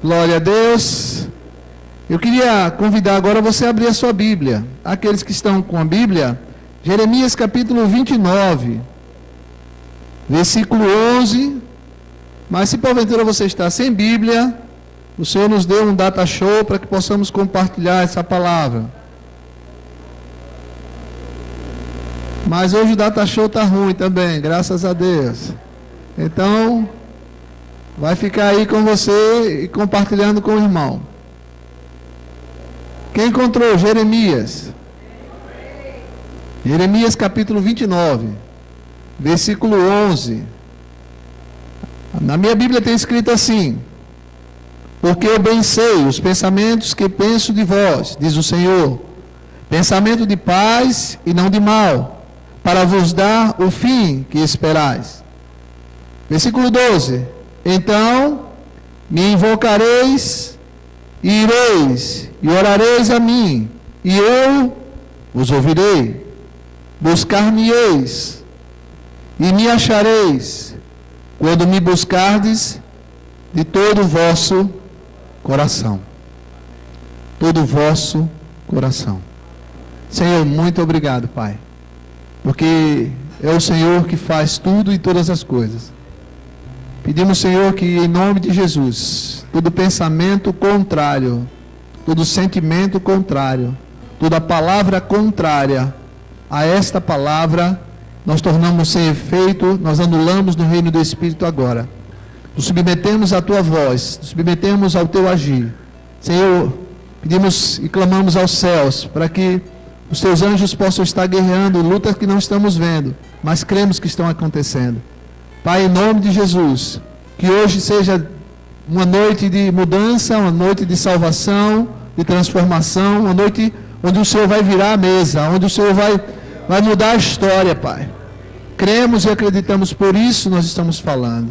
Glória a Deus. Eu queria convidar agora você a abrir a sua Bíblia. Aqueles que estão com a Bíblia, Jeremias capítulo 29, versículo 11. Mas se porventura você está sem Bíblia, o Senhor nos deu um data show para que possamos compartilhar essa palavra. Mas hoje o data show está ruim também, graças a Deus. Então, vai ficar aí com você e compartilhando com o irmão. Quem encontrou? Jeremias. Jeremias capítulo 29, versículo 11. Na minha Bíblia tem escrito assim: porque eu bem sei os pensamentos que penso de vós, diz o Senhor, pensamento de paz e não de mal, para vos dar o fim que esperais. Versículo 12. Então me invocareis, e ireis, e orareis a mim, e eu vos ouvirei. Buscar-me-eis, e me achareis, quando me buscardes de todo o vosso coração. Todo o vosso coração. Senhor, muito obrigado, Pai, porque é o Senhor que faz tudo e todas as coisas. Pedimos, Senhor, que em nome de Jesus, todo pensamento contrário, todo sentimento contrário, toda palavra contrária a esta palavra, nós tornamos sem efeito, nós anulamos no reino do Espírito agora. Nos submetemos à Tua voz, nos submetemos ao Teu agir. Senhor, pedimos e clamamos aos céus para que os Teus anjos possam estar guerreando lutas que não estamos vendo, mas cremos que estão acontecendo. Pai, em nome de Jesus, que hoje seja uma noite de mudança, uma noite de salvação, de transformação, uma noite onde o Senhor vai virar a mesa, onde o Senhor vai mudar a história, Pai. Cremos e acreditamos, por isso nós estamos falando.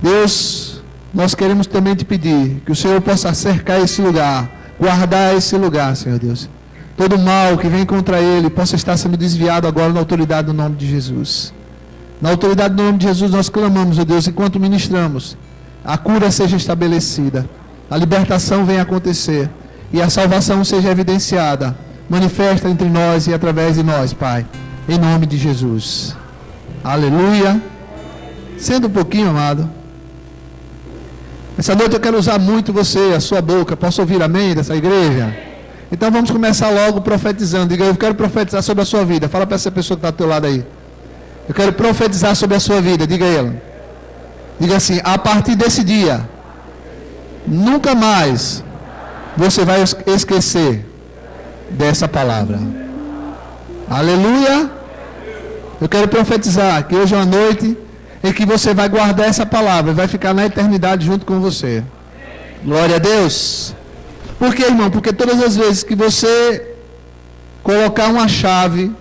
Deus, nós queremos também te pedir que o Senhor possa cercar esse lugar, guardar esse lugar, Senhor Deus. Todo mal que vem contra ele possa estar sendo desviado agora na autoridade do nome de Jesus. Na autoridade do nome de Jesus nós clamamos, ó Deus, enquanto ministramos, a cura seja estabelecida, a libertação venha acontecer e a salvação seja evidenciada, manifesta entre nós e através de nós, Pai, em nome de Jesus. Aleluia. Sendo um pouquinho, amado. Essa noite eu quero usar muito você, a sua boca. Posso ouvir amém dessa igreja? Então vamos começar logo profetizando. Diga, eu quero profetizar sobre a sua vida. Fala para essa pessoa que está do teu lado aí. Eu quero profetizar sobre a sua vida. Diga a ela. Diga assim: a partir desse dia, nunca mais você vai esquecer dessa palavra. Aleluia. Eu quero profetizar que hoje é uma noite em que você vai guardar essa palavra, vai ficar na eternidade junto com você. Glória a Deus. Por quê, irmão? Porque todas as vezes que você colocar uma chave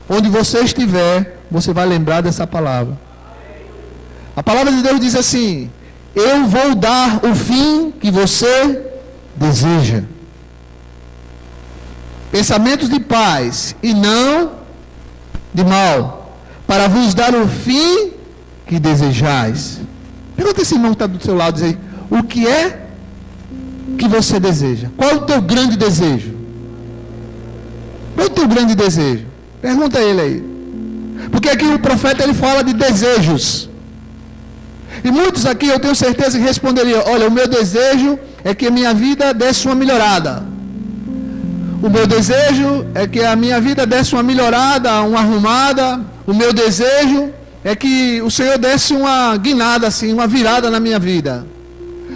onde você estiver, você vai lembrar dessa palavra. A palavra de Deus diz assim: eu vou dar o fim que você deseja. Pensamentos de paz e não de mal, para vos dar o fim que desejais. Pergunta esse irmão que está do seu lado, diz aí, o que é que você deseja? Qual é o teu grande desejo? Qual é o teu grande desejo? Pergunta a ele aí. Porque aqui o profeta ele fala de desejos. E muitos aqui eu tenho certeza que responderiam: olha, o meu desejo é que a minha vida desse uma melhorada. O meu desejo é que a minha vida desse uma melhorada, uma arrumada. O meu desejo é que o Senhor desse uma guinada assim, uma virada na minha vida.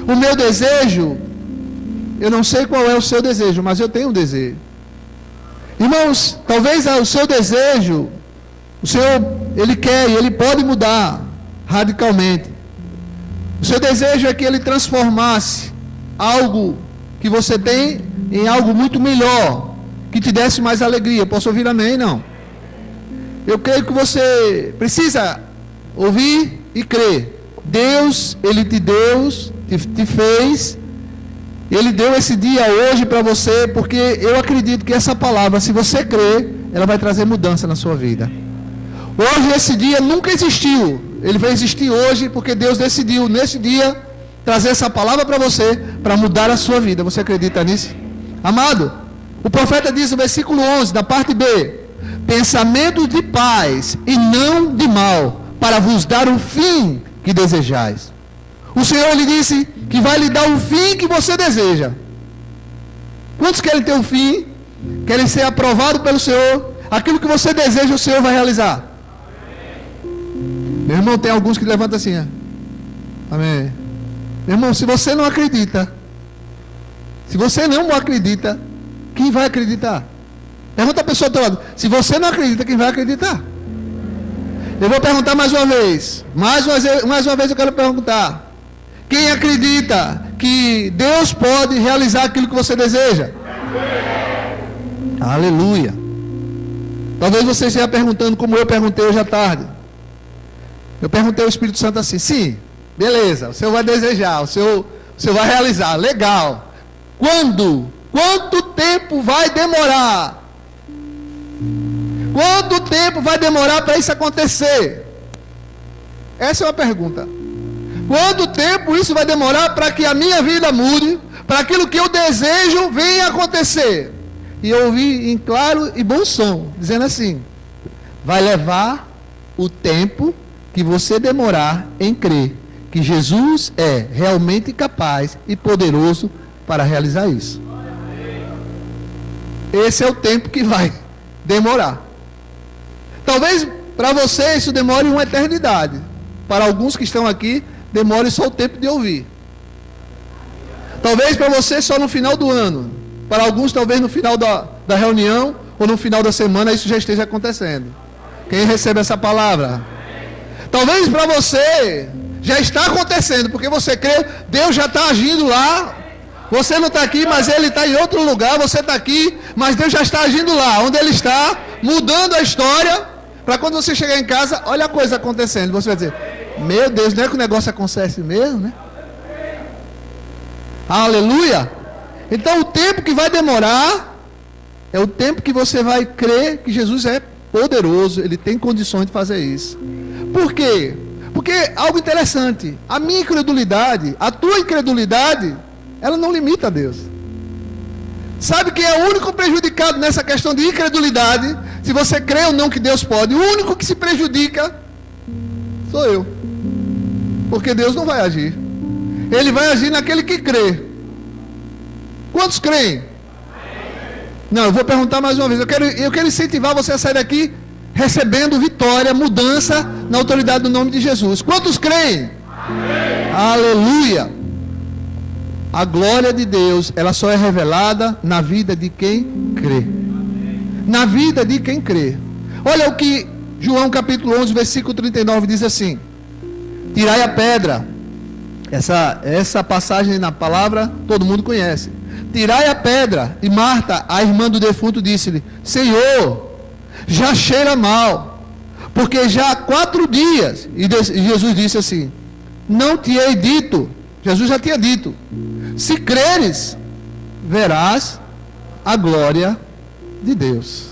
O meu desejo, eu não sei qual é o seu desejo, mas eu tenho um desejo. Irmãos, talvez o seu desejo, o Senhor, Ele quer e Ele pode mudar radicalmente. O seu desejo é que Ele transformasse algo que você tem em algo muito melhor, que te desse mais alegria. Posso ouvir amém? Não. Eu creio que você precisa ouvir e crer. Deus, Ele te deu, te fez. Ele deu esse dia hoje para você, porque eu acredito que essa palavra, se você crer, ela vai trazer mudança na sua vida. Hoje esse dia nunca existiu. Ele vai existir hoje porque Deus decidiu nesse dia trazer essa palavra para você, para mudar a sua vida. Você acredita nisso? Amado, o profeta diz no versículo 11, da parte B: pensamentos de paz e não de mal, para vos dar o fim que desejais. O Senhor lhe disse que vai lhe dar o fim que você deseja. Quantos querem ter um fim? Querem ser aprovados pelo Senhor? Aquilo que você deseja, o Senhor vai realizar. Meu irmão, tem alguns que levantam assim, ó. Amém. Meu irmão, se você não acredita, quem vai acreditar? Pergunta a pessoa do teu lado: se você não acredita, quem vai acreditar? Eu vou perguntar mais uma vez. Mais uma vez eu quero perguntar: quem acredita que Deus pode realizar aquilo que você deseja? Aleluia. Talvez você esteja perguntando como eu perguntei hoje à tarde. Eu perguntei ao Espírito Santo assim: sim, beleza, o Senhor vai desejar, o Senhor vai realizar, legal. Quando? Quanto tempo vai demorar? Quanto tempo vai demorar para isso acontecer? Essa é uma pergunta. Quanto tempo isso vai demorar para que a minha vida mude, para aquilo que eu desejo venha acontecer? E eu ouvi em claro e bom som, dizendo assim: vai levar o tempo que você demorar em crer que Jesus é realmente capaz e poderoso para realizar isso. Esse é o tempo que vai demorar. Talvez para você isso demore uma eternidade. Para alguns que estão aqui, demore só o tempo de ouvir. Talvez para você só no final do ano. Para alguns, talvez no final da reunião ou no final da semana isso já esteja acontecendo. Quem recebe essa palavra? Talvez para você já está acontecendo, porque você crê, Deus já está agindo lá. Você não está aqui, mas Ele está em outro lugar. Você está aqui, mas Deus já está agindo lá, onde Ele está, mudando a história, para quando você chegar em casa, olha a coisa acontecendo. Você vai dizer: meu Deus, não é que o negócio acontece mesmo, né? Aleluia! Então o tempo que vai demorar é o tempo que você vai crer que Jesus é poderoso, Ele tem condições de fazer isso. Por quê? Porque algo interessante, a minha incredulidade, a tua incredulidade, ela não limita a Deus. Sabe quem é o único prejudicado nessa questão de incredulidade? Se você crê ou não que Deus pode, o único que se prejudica sou eu. Porque Deus não vai agir. Ele vai agir naquele que crê. Quantos creem? Não, eu vou perguntar mais uma vez. Eu quero incentivar você a sair daqui recebendo vitória, mudança na autoridade do nome de Jesus. Quantos creem? Amém. Aleluia. A glória de Deus, ela só é revelada na vida de quem crê. Na vida de quem crê. Olha o que João capítulo 11, versículo 39 diz assim: tirai a pedra. Essa passagem na palavra todo mundo conhece. Tirai a pedra. E Marta, a irmã do defunto, disse-lhe: Senhor, já cheira mal, porque já há 4 dias. E Jesus disse assim: não te hei dito. Jesus já tinha dito: se creres, verás a glória de Deus.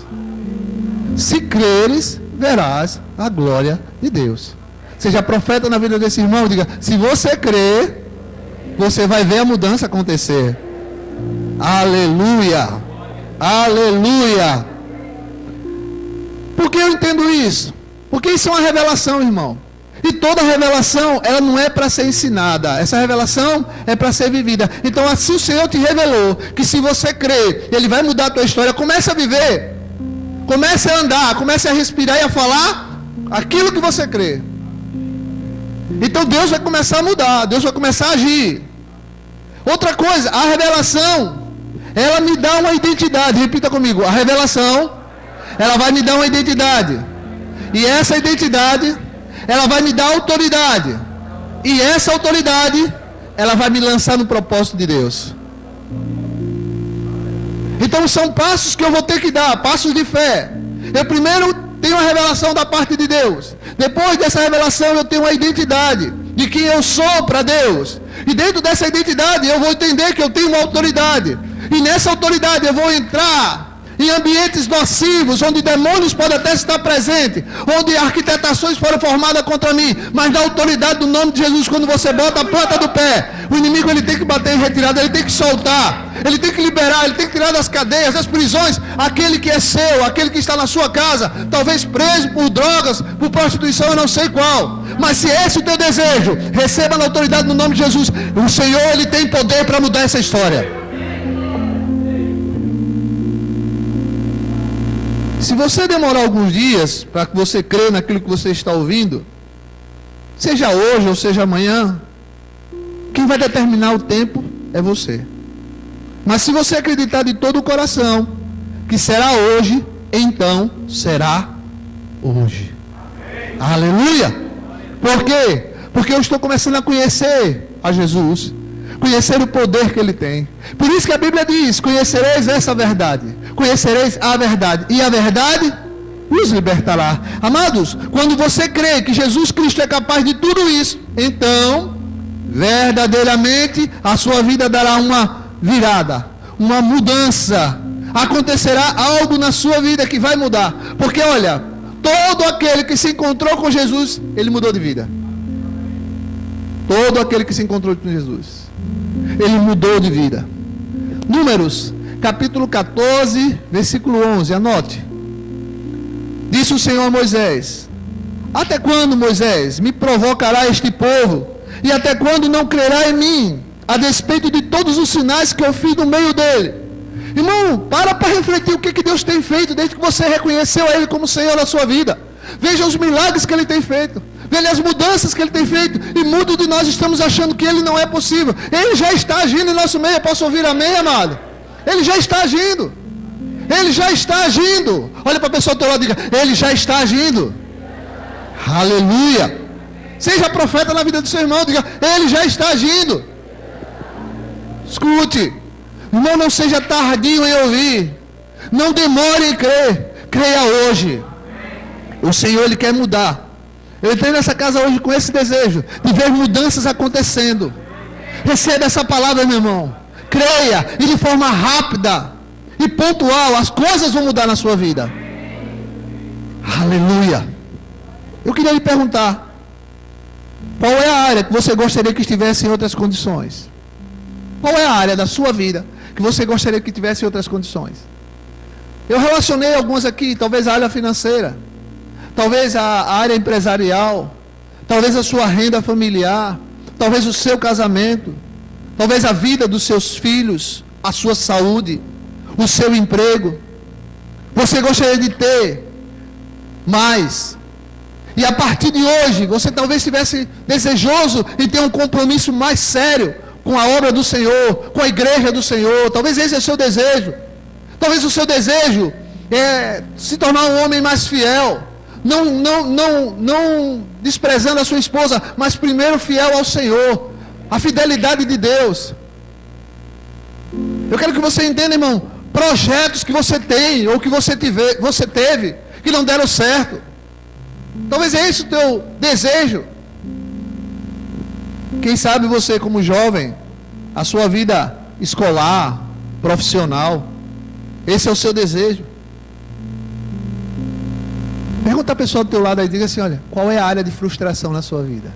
Se creres, verás a glória de Deus. Seja profeta na vida desse irmão, diga: se você crer, você vai ver a mudança acontecer. Aleluia, aleluia. Por que eu entendo isso? Porque isso é uma revelação, irmão. E toda revelação, ela não é para ser ensinada. Essa revelação é para ser vivida. Então, assim o Senhor te revelou que se você crer, Ele vai mudar a tua história. Comece a viver. Comece a andar. Comece a respirar e a falar aquilo que você crê. Então, Deus vai começar a mudar. Deus vai começar a agir. Outra coisa, a revelação, ela me dá uma identidade. Repita comigo: a revelação, ela vai me dar uma identidade. E essa identidade, ela vai me dar autoridade. E essa autoridade, ela vai me lançar no propósito de Deus. Então são passos que eu vou ter que dar, passos de fé. Eu primeiro tenho a revelação da parte de Deus. Depois dessa revelação eu tenho a identidade de quem eu sou para Deus. E dentro dessa identidade eu vou entender que eu tenho uma autoridade. E nessa autoridade eu vou entrar em ambientes nocivos, onde demônios podem até estar presentes, onde arquitetações foram formadas contra mim, mas na autoridade do nome de Jesus, quando você bota a planta do pé, o inimigo ele tem que bater em retirada, ele tem que soltar, ele tem que liberar, ele tem que tirar das cadeias, das prisões, aquele que é seu, aquele que está na sua casa, talvez preso por drogas, por prostituição, eu não sei qual, mas se esse é o teu desejo, receba na autoridade do nome de Jesus. O Senhor ele tem poder para mudar essa história. Se você demorar alguns dias para que você crer naquilo que você está ouvindo, seja hoje ou seja amanhã, quem vai determinar o tempo é você. Mas se você acreditar de todo o coração que será hoje, então será hoje. Aleluia! Por quê? Porque eu estou começando a conhecer a Jesus, conhecer o poder que Ele tem. Por isso que a Bíblia diz, conhecereis essa verdade, conhecereis a verdade, e a verdade os libertará. Amados, quando você crê que Jesus Cristo é capaz de tudo isso, então, verdadeiramente, a sua vida dará uma virada, uma mudança. Acontecerá algo na sua vida que vai mudar. Porque olha, todo aquele que se encontrou com Jesus, ele mudou de vida. Todo aquele que se encontrou com Jesus, ele mudou de vida. Números, capítulo 14, versículo 11, anote. Disse o Senhor a Moisés: até quando, Moisés, me provocará este povo? E até quando não crerá em mim, a despeito de todos os sinais que eu fiz no meio dele? Irmão, para refletir o que Deus tem feito desde que você reconheceu a Ele como Senhor da sua vida. Veja os milagres que Ele tem feito. Veja as mudanças que Ele tem feito. E muitos de nós estamos achando que Ele não é possível. Ele já está agindo em nosso meio. Posso ouvir amém, amado? Ele já está agindo. Ele já está agindo. Olha para a pessoa do teu lado e diga: Ele já está agindo. Aleluia. Seja profeta na vida do seu irmão. Diga: Ele já está agindo. Escute. Irmão, não seja tardio em ouvir. Não demore em crer. Creia hoje. O Senhor, Ele quer mudar. Eu entrei nessa casa hoje com esse desejo de ver mudanças acontecendo. Receba essa palavra, meu irmão. Creia, e de forma rápida e pontual, as coisas vão mudar na sua vida. Aleluia. Eu queria lhe perguntar: qual é a área que você gostaria que estivesse em outras condições? Qual é a área da sua vida que você gostaria que tivesse em outras condições? Eu relacionei algumas aqui, talvez a área financeira, talvez a área empresarial, talvez a sua renda familiar, talvez o seu casamento, talvez a vida dos seus filhos, a sua saúde, o seu emprego. Você gostaria de ter mais. E a partir de hoje, você talvez estivesse desejoso em ter um compromisso mais sério com a obra do Senhor, com a igreja do Senhor. Talvez esse é o seu desejo. Talvez o seu desejo é se tornar um homem mais fiel. Não desprezando a sua esposa, mas primeiro fiel ao Senhor. A fidelidade de Deus. Eu quero que você entenda, irmão, projetos que você tem, ou que você teve, que não deram certo. Talvez é esse o teu desejo. Quem sabe você, como jovem, a sua vida escolar, profissional, esse é o seu desejo. Pergunta a pessoa do teu lado aí, diga assim: olha, qual é a área de frustração na sua vida?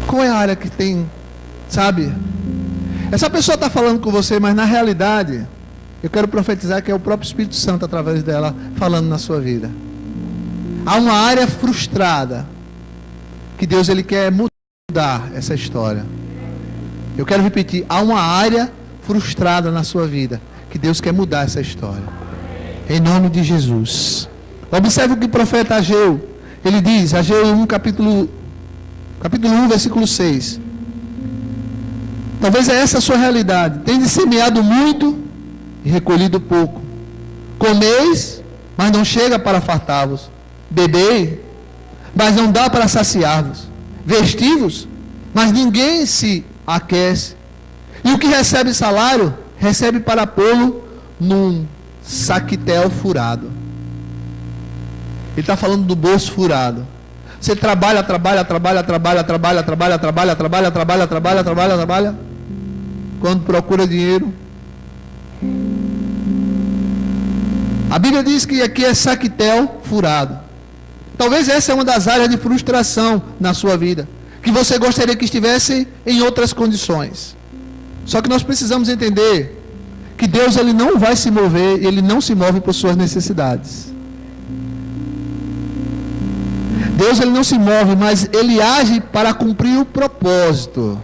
Qual é a área que tem, sabe? Essa pessoa está falando com você, mas na realidade, eu quero profetizar que é o próprio Espírito Santo, através dela, falando na sua vida. Há uma área frustrada, que Deus ele quer mudar essa história. Eu quero repetir: há uma área frustrada na sua vida, que Deus quer mudar essa história. Em nome de Jesus. Observe o que o profeta Ageu, ele diz, Ageu 1, capítulo 1, versículo 6. Talvez é essa a sua realidade. Tendes semeado muito e recolhido pouco. Comeis, mas não chega para fartar-vos. Bebei, mas não dá para saciar-vos. Vestivos, mas ninguém se aquece. E o que recebe salário, recebe para pô-lo num saquitel furado. Ele está falando do bolso furado. Você trabalha. Quando procura dinheiro, A Bíblia diz que aqui é saquetel furado. Talvez essa é uma das áreas de frustração na sua vida, que você gostaria que estivesse em outras condições. Só que nós precisamos entender que Deus ele não vai se mover, ele não se move por suas necessidades. Deus ele não se move, mas ele age para cumprir o propósito.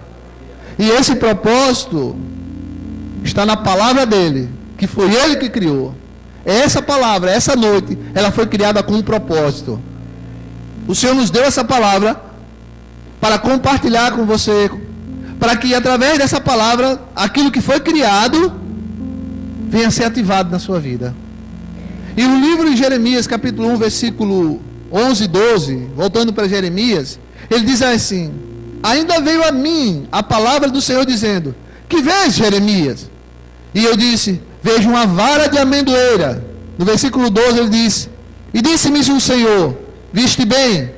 E esse propósito está na palavra dele, que foi ele que criou. Essa palavra, essa noite, ela foi criada com um propósito. O Senhor nos deu essa palavra para compartilhar com você, para que através dessa palavra, aquilo que foi criado venha a ser ativado na sua vida. E no livro de Jeremias, capítulo 1, versículo 11 e 12, voltando para Jeremias, ele diz assim: ainda veio a mim a palavra do Senhor dizendo: que vês, Jeremias? E eu disse: vejo uma vara de amendoeira. No versículo 12 ele diz: e disse-me o Senhor: viste bem?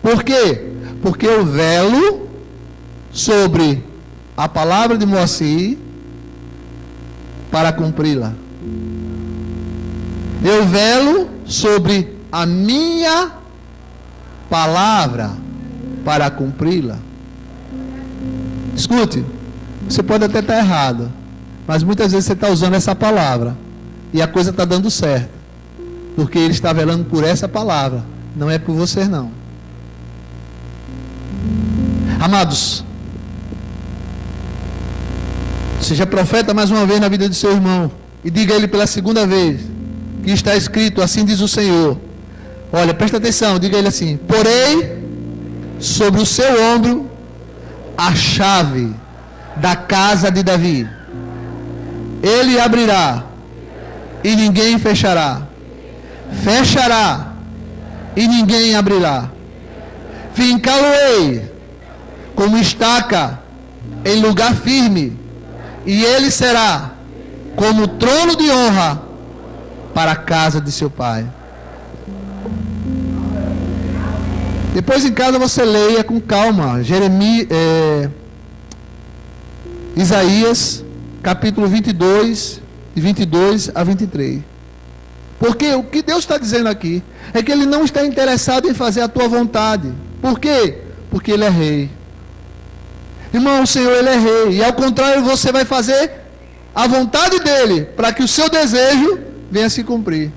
Por quê? Porque eu velo sobre a palavra de Moacir para cumpri-la. Eu velo sobre a minha palavra para cumpri-la. Escute, você pode até estar errado, mas muitas vezes você está usando essa palavra e a coisa está dando certo, porque ele está velando por essa palavra, não é por você não. Amados, seja profeta mais uma vez na vida de seu irmão e diga a ele pela segunda vez que está escrito: assim diz o Senhor. Olha, presta atenção, diga a ele assim: porei sobre o seu ombro a chave da casa de Davi. Ele abrirá e ninguém fechará. Fechará e ninguém abrirá. Fincá-lo-ei como estaca em lugar firme, e ele será como trono de honra para a casa de seu pai. Depois em casa você leia com calma Isaías capítulo 22, de 22 a 23. Porque o que Deus está dizendo aqui é que ele não está interessado em fazer a tua vontade. Por quê? Porque ele é rei. Irmão, o Senhor ele é rei, e ao contrário você vai fazer a vontade dele, para que o seu desejo venha se cumprir.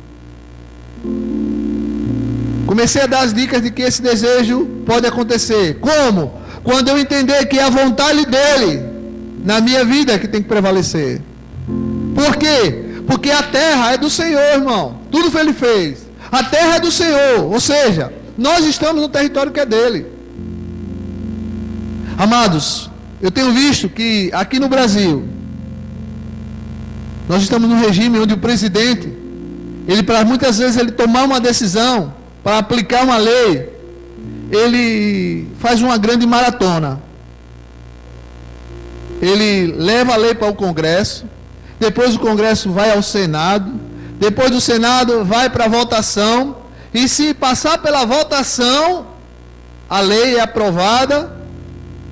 Comecei a dar as dicas de que esse desejo pode acontecer. Como? Quando eu entender que é a vontade dele na minha vida que tem que prevalecer. Por quê? Porque a terra é do Senhor, irmão. Tudo que ele fez. A terra é do Senhor, ou seja, nós estamos no território que é dele. Amados, eu tenho visto que aqui no Brasil, nós estamos num regime onde o presidente, ele para muitas vezes ele tomar uma decisão, para aplicar uma lei, ele faz uma grande maratona. Ele leva a lei para o Congresso, depois o Congresso vai ao Senado, depois do Senado vai para a votação, e se passar pela votação, a lei é aprovada,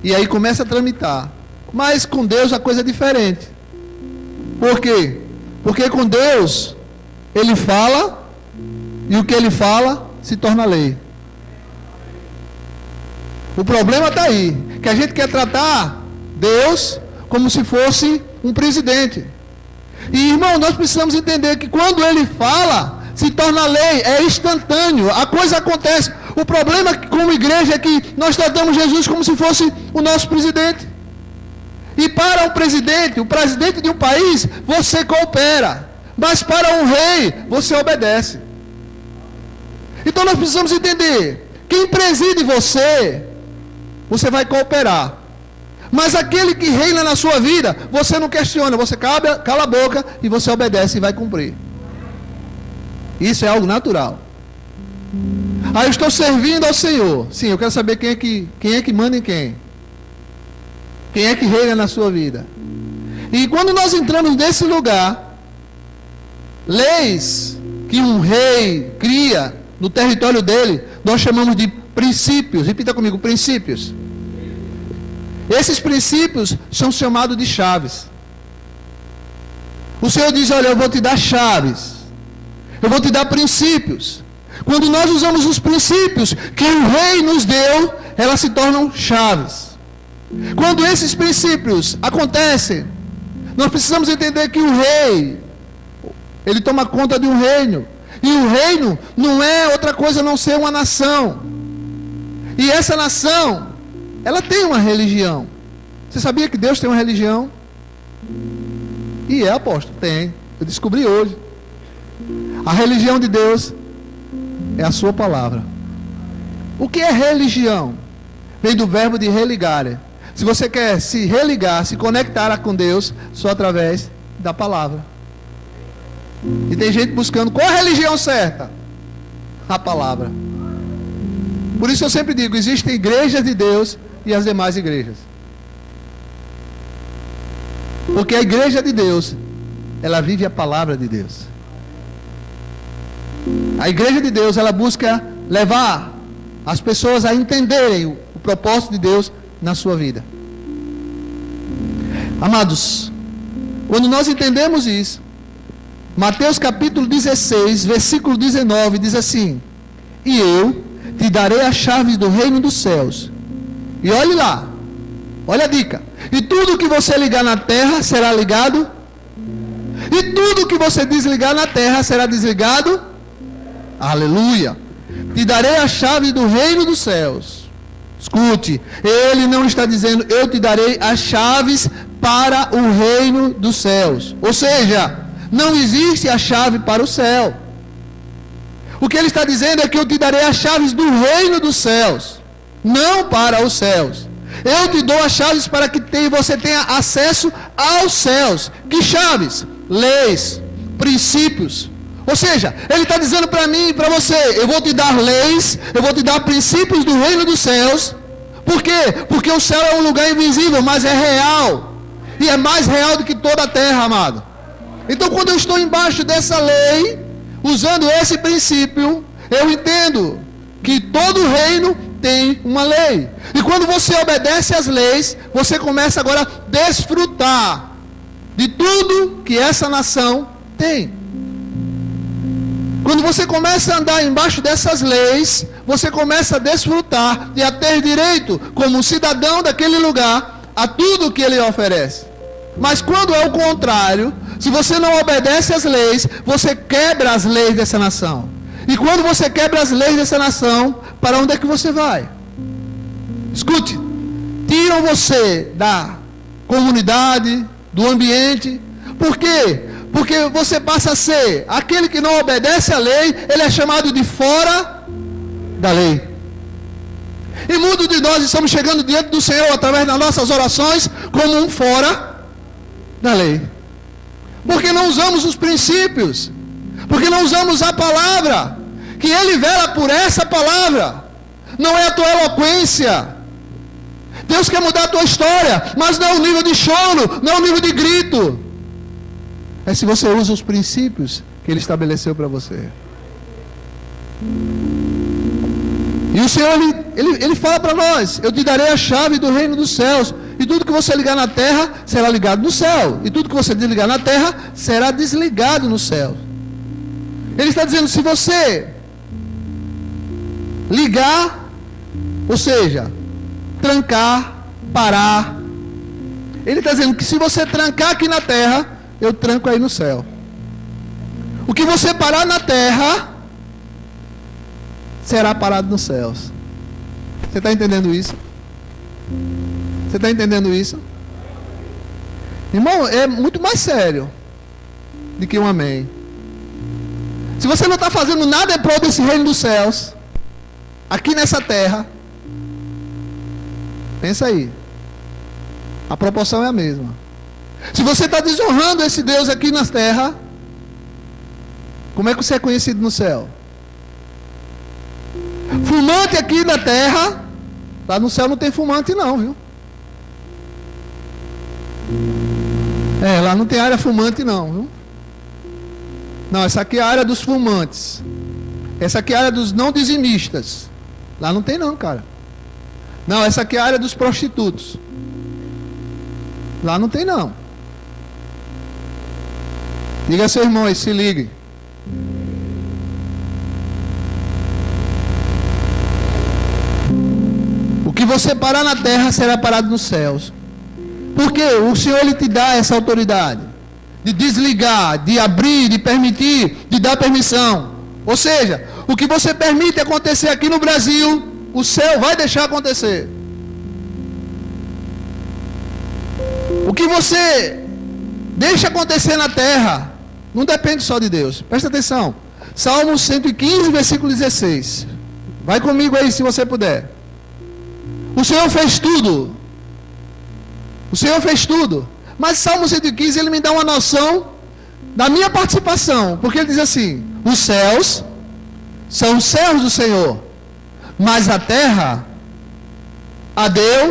e aí começa a tramitar. Mas com Deus a coisa é diferente. Por quê? Porque com Deus, ele fala, e o que ele fala se torna lei. O problema está aí, que a gente quer tratar Deus como se fosse um presidente. E irmão, nós precisamos entender que quando ele fala, se torna lei, é instantâneo, a coisa acontece. O problema como igreja é que nós tratamos Jesus como se fosse o nosso presidente. E para um presidente, o presidente de um país, você coopera. Mas para um rei, você obedece. Então nós precisamos entender, quem preside você, você vai cooperar. Mas aquele que reina na sua vida, você não questiona, você cala a boca e você obedece e vai cumprir. Isso é algo natural. Ah, eu estou servindo ao Senhor. Sim, eu quero saber quem é que manda em quem. Quem é que reina na sua vida. E quando nós entramos nesse lugar, leis que um rei cria no território dele, nós chamamos de princípios. Repita comigo, princípios. Esses princípios são chamados de chaves. O Senhor diz: olha, eu vou te dar chaves. Eu vou te dar princípios. Quando nós usamos os princípios que o rei nos deu, elas se tornam chaves. Quando esses princípios acontecem, nós precisamos entender que o rei, ele toma conta de um reino. E o reino não é outra coisa a não ser uma nação. E essa nação, ela tem uma religião. Você sabia que Deus tem uma religião? E é, apóstolo, tem. Eu descobri hoje. A religião de Deus é a sua palavra. O que é religião? Vem do verbo de religare. Se você quer se religar, se conectar com Deus, só através da palavra. E tem gente buscando qual a religião certa? A palavra. Por isso eu sempre digo, existem igrejas de Deus e as demais igrejas. Porque a igreja de Deus, ela vive a palavra de Deus. A igreja de Deus, ela busca levar as pessoas a entenderem o propósito de Deus na sua vida. Amados, quando nós entendemos isso, Mateus capítulo 16, versículo 19, diz assim: e eu te darei as chaves do reino dos céus. E olhe lá, olha a dica. E tudo que você ligar na terra será ligado. E tudo que você desligar na terra será desligado. Aleluia. Te darei as chaves do reino dos céus. Escute, ele não está dizendo eu te darei as chaves para o reino dos céus. Ou seja, não existe a chave para o céu. O que ele está dizendo é que eu te darei as chaves do reino dos céus, não para os céus. Eu te dou as chaves para que você tenha acesso aos céus. Que chaves? Leis, princípios. Ou seja, ele está dizendo para mim e para você, eu vou te dar leis, eu vou te dar princípios do reino dos céus. Por quê? Porque o céu é um lugar invisível, mas é real. E é mais real do que toda a terra, amado. Então quando eu estou embaixo dessa lei, usando esse princípio, eu entendo que todo reino tem uma lei. E quando você obedece às leis, você começa agora a desfrutar de tudo que essa nação tem. Quando você começa a andar embaixo dessas leis, você começa a desfrutar e a ter direito, como um cidadão daquele lugar, a tudo que ele oferece. Mas quando é o contrário, se você não obedece às leis, você quebra as leis dessa nação. E quando você quebra as leis dessa nação, para onde é que você vai? Escute, tiram você da comunidade, do ambiente. Por quê? Porque você passa a ser aquele que não obedece à lei, ele é chamado de fora da lei. E muitos de nós estamos chegando diante do Senhor através das nossas orações como um fora da lei. Porque não usamos os princípios. Porque não usamos a palavra. Que Ele vela por essa palavra. Não é a tua eloquência. Deus quer mudar a tua história, mas não é o nível de choro, não é o nível de grito. É se você usa os princípios que Ele estabeleceu para você. E o Senhor, ele fala para nós, eu te darei a chave do reino dos céus. E tudo que você ligar na terra, será ligado no céu. E tudo que você desligar na terra, será desligado no céu. Ele está dizendo, se você ligar, ou seja, trancar, parar. Ele está dizendo que se você trancar aqui na terra, eu tranco aí no céu. O que você parar na terra, será parado nos céus. Você está entendendo isso? Você está entendendo isso? Irmão, é muito mais sério do que um amém. Se você não está fazendo nada em prol desse reino dos céus, aqui nessa terra, pensa aí. A proporção é a mesma. Se você está desonrando esse Deus aqui na terra, como é que você é conhecido no céu? Fumante aqui na terra, lá no céu não tem fumante não, viu? Lá não tem área fumante não, viu? Não, essa aqui é a área dos fumantes. Essa aqui é a área dos não dizimistas. Lá não tem não, cara. Não, essa aqui é a área dos prostitutos. Lá não tem não. Diga a seu irmão aí, se ligue. você parar na terra, será parado nos céus. Porque o Senhor, Ele te dá essa autoridade de desligar, de abrir, de permitir, de dar permissão. Ou seja, o que você permite acontecer aqui no Brasil, o céu vai deixar acontecer. O que você deixa acontecer na terra, não depende só de Deus. Presta atenção. Salmo 115, versículo 16. Vai comigo aí, se você puder. O Senhor fez tudo. O Senhor fez tudo. Mas Salmo 115, ele me dá uma noção da minha participação. Porque ele diz assim: os céus são os céus do Senhor, mas a terra a deu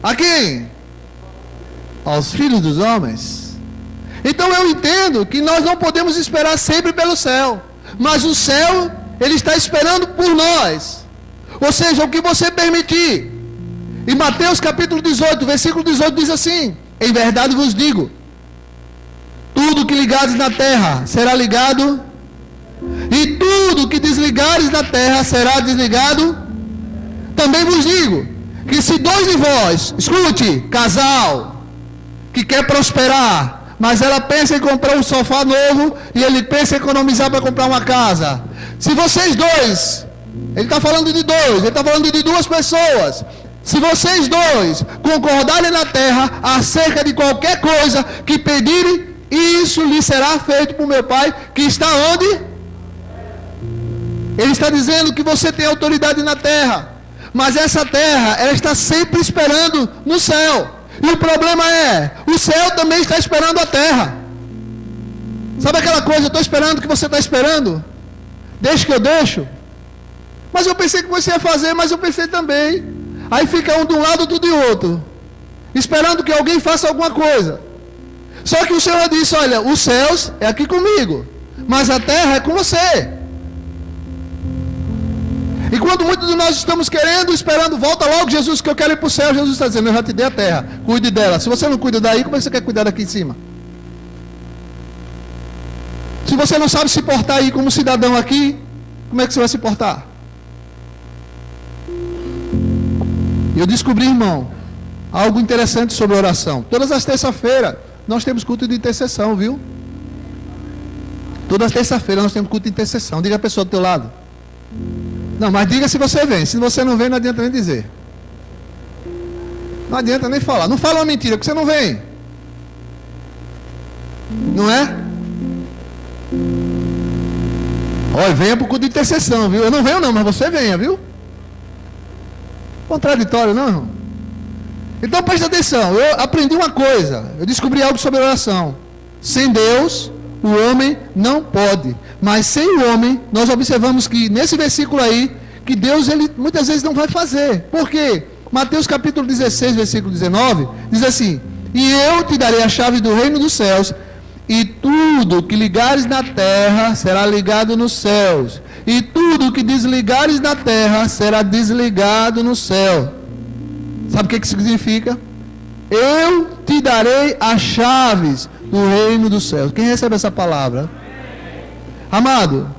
a quem? Aos filhos dos homens. Então eu entendo que nós não podemos esperar sempre pelo céu, mas o céu, ele está esperando por nós. Ou seja, o que você permitir. Em Mateus capítulo 18, versículo 18 diz assim: em verdade vos digo, tudo que ligares na terra será ligado, e tudo que desligares na terra será desligado. Também vos digo, que se dois de vós, escute, casal, que quer prosperar, mas ela pensa em comprar um sofá novo, e ele pensa em economizar para comprar uma casa. Se vocês dois, ele está falando de dois, ele está falando de duas pessoas. Se vocês dois concordarem na terra acerca de qualquer coisa que pedirem, isso lhe será feito por meu Pai, que está onde? Ele está dizendo que você tem autoridade na terra, mas essa terra, ela está sempre esperando no céu. E o problema é, o céu também está esperando a terra. Sabe aquela coisa, eu estou esperando que você está esperando? Deixa que eu deixo. Mas eu pensei que você ia fazer, mas eu pensei também. Aí fica um de um lado, outro de outro, esperando que alguém faça alguma coisa. Só que o Senhor disse: olha, os céus é aqui comigo, mas a terra é com você. E quando muitos de nós estamos querendo, esperando, volta logo Jesus, que eu quero ir para o céu, Jesus está dizendo: eu já te dei a terra, cuide dela. Se você não cuida daí, como é que você quer cuidar daqui em cima? Se você não sabe se portar aí como cidadão aqui, como é que você vai se portar? Eu descobri, irmão, algo interessante sobre oração. Todas as terças-feiras nós temos culto de intercessão, viu? Todas as terças-feiras nós temos culto de intercessão. Diga a pessoa do teu lado. Não, mas diga se você vem. Se você não vem, não adianta nem dizer. Não adianta nem falar. Não fala uma mentira, porque você não vem. Não é? Olha, venha para o culto de intercessão, viu? Eu não venho não, mas você venha, viu? Contraditório, não, irmão? Então preste atenção, eu aprendi uma coisa, eu descobri algo sobre oração. Sem Deus, o homem não pode. Mas sem o homem, nós observamos que nesse versículo aí, que Deus, ele muitas vezes não vai fazer. Por quê? Mateus capítulo 16, versículo 19, diz assim: e eu te darei a chave do reino dos céus, e tudo que ligares na terra será ligado nos céus, e tudo que desligares na terra será desligado no céu. Sabe o que isso significa? Eu te darei as chaves do reino dos céus. Quem recebe essa palavra? Amado,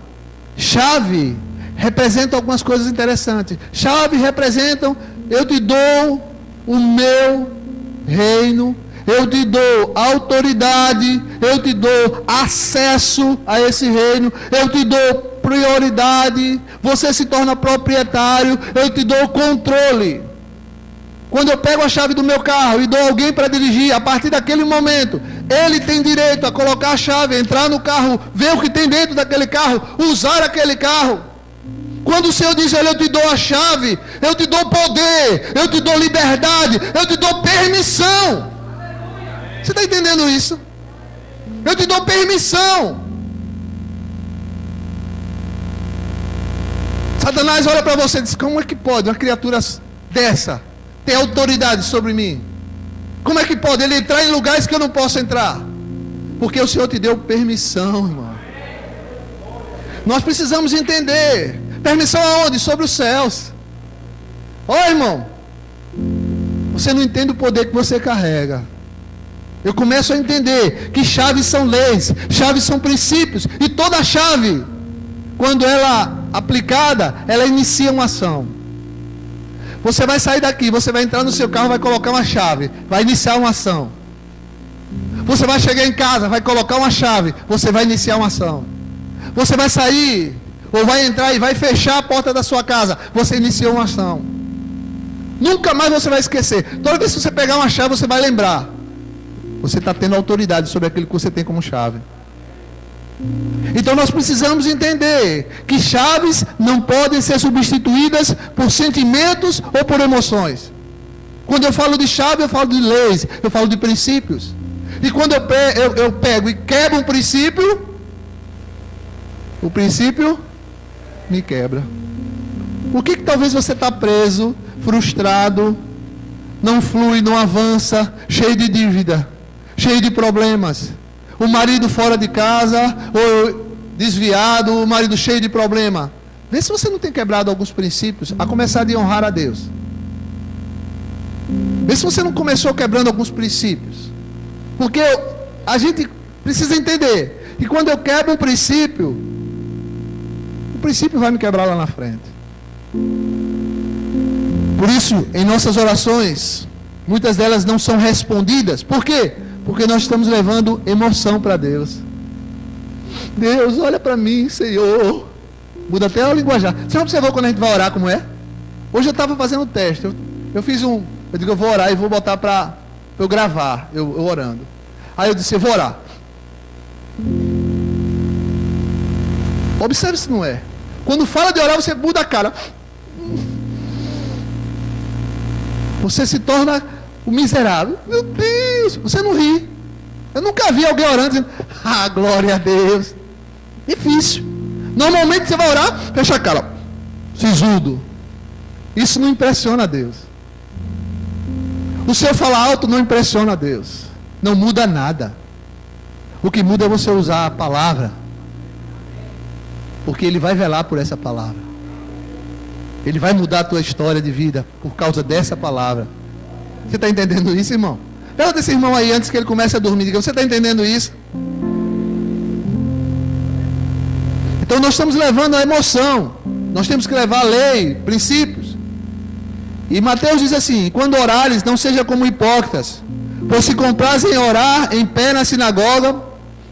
chave representa algumas coisas interessantes. Chave representam: eu te dou o meu reino, eu te dou autoridade, eu te dou acesso a esse reino, eu te dou prioridade, você se torna proprietário, eu te dou controle. Quando eu pego a chave do meu carro e dou alguém para dirigir, a partir daquele momento, ele tem direito a colocar a chave, entrar no carro, ver o que tem dentro daquele carro, usar aquele carro. Quando o Senhor diz: olha, eu te dou a chave, eu te dou poder, eu te dou liberdade, eu te dou permissão. Você está entendendo isso? Eu te dou permissão. Satanás olha para você e diz: como é que pode uma criatura dessa ter autoridade sobre mim? Como é que pode ele entrar em lugares que eu não posso entrar? Porque o Senhor te deu permissão, irmão. Nós precisamos entender. Permissão aonde? Sobre os céus. Ó, irmão, você não entende o poder que você carrega. Eu começo a entender que chaves são leis, chaves são princípios, e toda chave, quando ela aplicada, ela inicia uma ação. Você vai sair daqui, você vai entrar no seu carro, vai colocar uma chave, vai iniciar uma ação. Você vai chegar em casa, vai colocar uma chave, você vai iniciar uma ação. Você vai sair, ou vai entrar e vai fechar a porta da sua casa, você iniciou uma ação. Nunca mais você vai esquecer. Toda vez que você pegar uma chave, você vai lembrar. Você está tendo autoridade sobre aquilo que você tem como chave. Então nós precisamos entender que chaves não podem ser substituídas por sentimentos ou por emoções. Quando eu falo de chave, eu falo de leis, eu falo de princípios. E quando eu pego e quebro um princípio, o princípio me quebra. Por que talvez você está preso, frustrado, não flui, não avança, cheio de dívida, cheio de problemas? O marido fora de casa, ou desviado, o marido cheio de problema. Vê se você não tem quebrado alguns princípios, a começar de honrar a Deus. Vê se você não começou quebrando alguns princípios. Porque a gente precisa entender que quando eu quebro um princípio, o princípio vai me quebrar lá na frente. Por isso, em nossas orações, muitas delas não são respondidas. Por quê? Porque nós estamos levando emoção para Deus. Deus, olha para mim, Senhor. Muda até o linguajar. Você já observou quando a gente vai orar como é? Hoje eu estava fazendo um teste. Eu fiz um... Eu digo, eu vou orar e vou botar para eu gravar, eu orando. Aí eu disse, eu vou orar. Observe se não é. Quando fala de orar, você muda a cara. Você se torna o miserável. Meu Deus, você não ri. Eu nunca vi alguém orando dizendo, ah, glória a Deus. Difícil. Normalmente você vai orar, fecha a cara. Sisudo. Isso não impressiona a Deus. O seu falar alto não impressiona a Deus. Não muda nada. O que muda é você usar a palavra. Porque Ele vai velar por essa palavra. Ele vai mudar a tua história de vida por causa dessa palavra. Você está entendendo isso, irmão? Pergunta esse irmão aí antes que ele comece a dormir. Diga, você está entendendo isso? Então nós estamos levando a emoção. Nós temos que levar a lei, princípios. E Mateus diz assim, quando orares, não seja como hipócritas, pois se comprazem em orar em pé na sinagoga,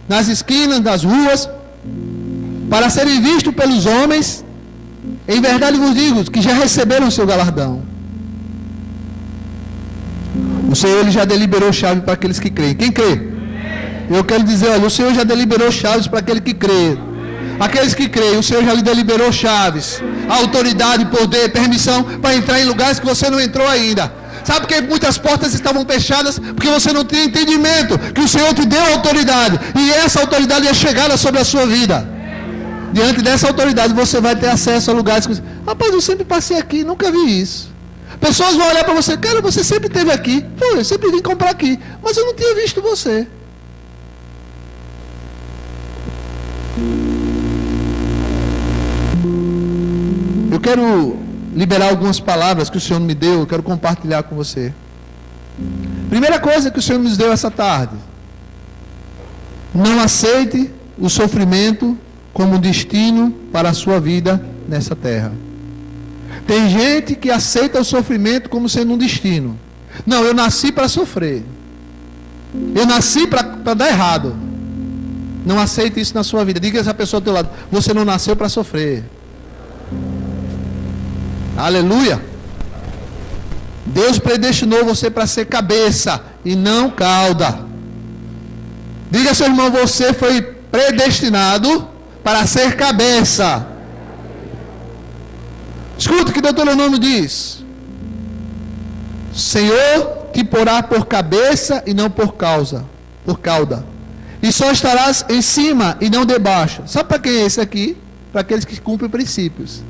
nas esquinas, nas ruas, para serem vistos pelos homens. Em verdade vos digo que já receberam o seu galardão. O Senhor ele já deliberou chave para aqueles que creem. Quem crê? Eu quero dizer, olha, o Senhor já deliberou chaves para aquele que crê. Aqueles que creem, o Senhor já lhe deliberou chaves, autoridade, poder, permissão para entrar em lugares que você não entrou ainda. Sabe por que muitas portas estavam fechadas? Porque você não tinha entendimento que o Senhor te deu autoridade. E essa autoridade é chegada sobre a sua vida. Diante dessa autoridade você vai ter acesso a lugares que você... Rapaz, eu sempre passei aqui, nunca vi isso. Pessoas vão olhar para você, cara, você sempre esteve aqui. Pô, eu sempre vim comprar aqui, mas eu não tinha visto você. Eu quero liberar algumas palavras que o Senhor me deu, eu quero compartilhar com você. Primeira coisa que o Senhor nos deu essa tarde: não aceite o sofrimento como um destino para a sua vida nessa terra. Tem gente que aceita o sofrimento como sendo um destino. Não, eu nasci para sofrer. Eu nasci para dar errado. Não aceite isso na sua vida. Diga a essa pessoa ao teu lado, você não nasceu para sofrer. Aleluia. Deus predestinou você para ser cabeça e não cauda. Diga ao seu irmão, você foi predestinado para ser cabeça. Escuta o que Deuteronômio diz: Senhor te porá por cabeça e não por cauda. E só estarás em cima e não debaixo. Sabe para quem é esse aqui? Para aqueles que cumprem princípios.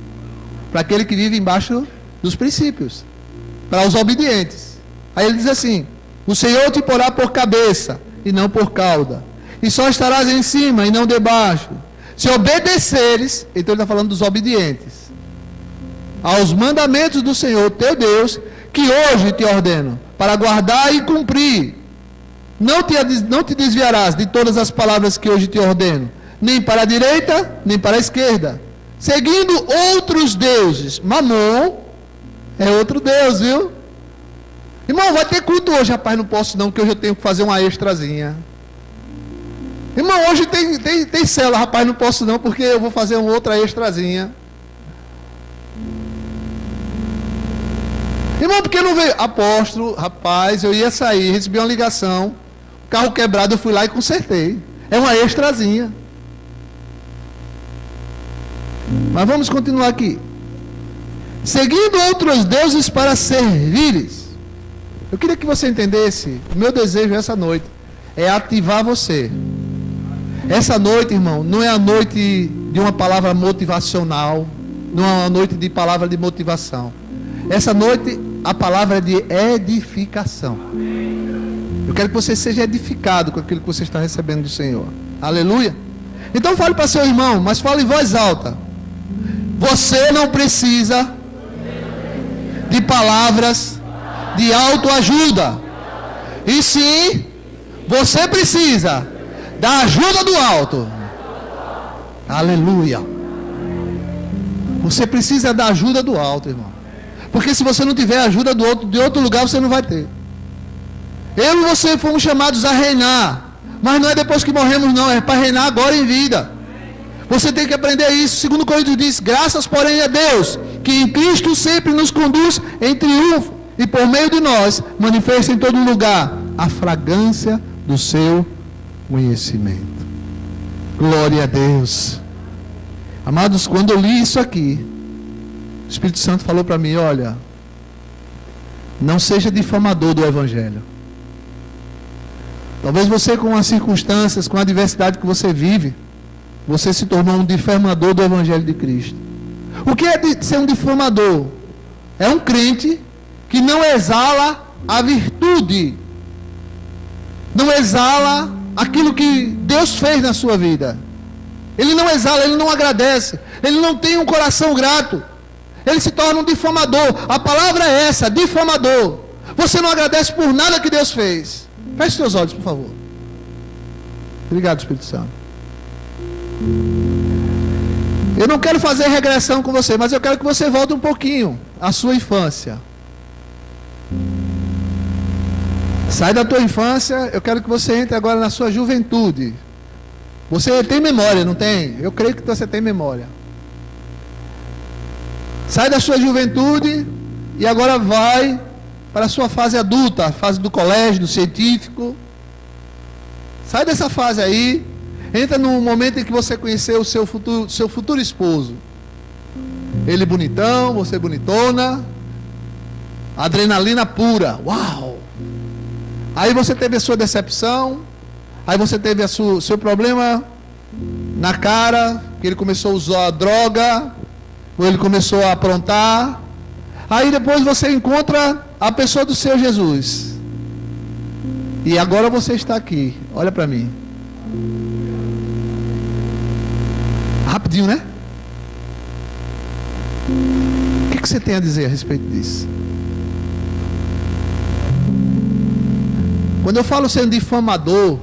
Para aquele que vive embaixo dos princípios. Para os obedientes. Aí ele diz assim: o Senhor te porá por cabeça e não por cauda. E só estarás em cima e não debaixo. Se obedeceres, então ele está falando dos obedientes, aos mandamentos do Senhor teu Deus, que hoje te ordeno, para guardar e cumprir. Não te desviarás de todas as palavras que hoje te ordeno, nem para a direita, nem para a esquerda, seguindo outros deuses, Mamon, É outro Deus, viu? Irmão, vai ter culto hoje, rapaz, não posso não, porque hoje eu tenho que fazer uma extrazinha. Irmão, hoje tem célula, rapaz, não posso não, porque eu vou fazer uma outra extrazinha. Irmão, porque não veio? Apóstolo, rapaz, eu ia sair, recebi uma ligação, carro quebrado, eu fui lá e consertei. É uma extrazinha. Mas vamos continuar aqui. Seguindo outros deuses para servires. Eu queria que você entendesse, o meu desejo essa noite é ativar você. Essa noite, irmão, não é a noite de uma palavra motivacional, não é uma noite de palavra de motivação. Essa noite, a palavra é de edificação. Eu quero que você seja edificado com aquilo que você está recebendo do Senhor. Aleluia. Então fale para seu irmão, mas fale em voz alta. Você não precisa de palavras de autoajuda. E sim, você precisa da ajuda do alto. Aleluia. Você precisa da ajuda do alto, irmão. Porque se você não tiver a ajuda de outro lugar, você não vai ter. Eu e você fomos chamados a reinar. Mas não é depois que morremos, não. É para reinar agora em vida. Você tem que aprender isso. 2 Coríntios diz: graças, porém, a Deus, que em Cristo sempre nos conduz em triunfo, e por meio de nós manifesta em todo lugar a fragrância do seu conhecimento. Glória a Deus. Amados, quando eu li isso aqui, o Espírito Santo falou para mim: olha, não seja difamador do Evangelho. Talvez você, com as circunstâncias, com a adversidade que você vive, você se tornou um difamador do Evangelho de Cristo. O que é ser um difamador? É um crente que não exala a virtude, não exala aquilo que Deus fez na sua vida. Ele não exala, ele não agradece, ele não tem um coração grato. Ele se torna um difamador. A palavra é essa, difamador. Você não agradece por nada que Deus fez. Feche seus olhos, por favor. Obrigado, Espírito Santo. Eu não quero fazer regressão com você, mas eu quero que você volte um pouquinho à sua infância. Sai da tua infância, eu quero que você entre agora na sua juventude. Você tem memória, não tem? Eu creio que você tem memória. Sai da sua juventude e agora vai para a sua fase adulta, a fase do colégio, do científico. Sai dessa fase aí, entra no momento em que você conheceu o seu futuro esposo. Ele bonitão, você bonitona, adrenalina pura, uau! Aí você teve a sua decepção, aí você teve o seu problema na cara, que ele começou a usar droga, ou ele começou a aprontar. Aí depois você encontra a pessoa do seu Jesus. E agora você está aqui. Olha para mim. Rapidinho, né? O que você tem a dizer a respeito disso? Quando eu falo sendo difamador,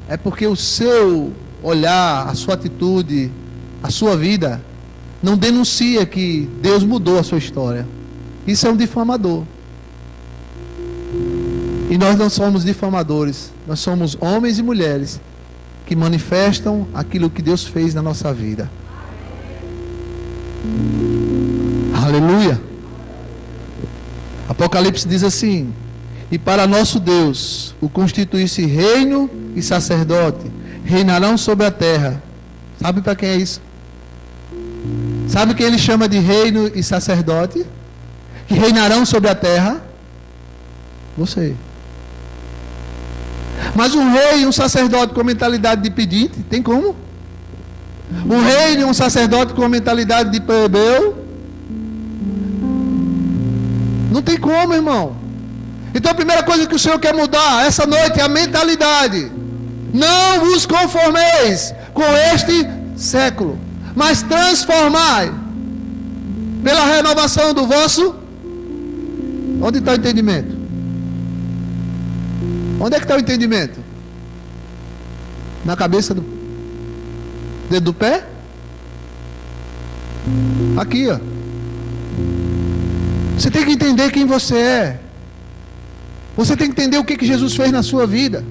é porque o seu olhar, a sua atitude, a sua vida não denuncia que Deus mudou a sua história. Isso é um difamador. E nós não somos difamadores. Nós somos homens e mulheres que manifestam aquilo que Deus fez na nossa vida. Aleluia. Apocalipse diz assim: e para nosso Deus o constituísse reino e sacerdote, reinarão sobre a terra. Sabe para quem é isso? Sabe quem ele chama de reino e sacerdote? Que reinarão sobre a terra? Você. Mas um rei e um sacerdote com mentalidade de pedinte, tem como? Um rei e um sacerdote com mentalidade de plebeu? Não tem como, irmão. Então a primeira coisa que o Senhor quer mudar essa noite é a mentalidade. Não vos conformeis com este século, mas transformai pela renovação do vosso. Onde está o entendimento? Onde é que está o entendimento? Na cabeça do dedo do pé? Aqui, ó. Você tem que entender quem você é. Você tem que entender o que Jesus fez na sua vida.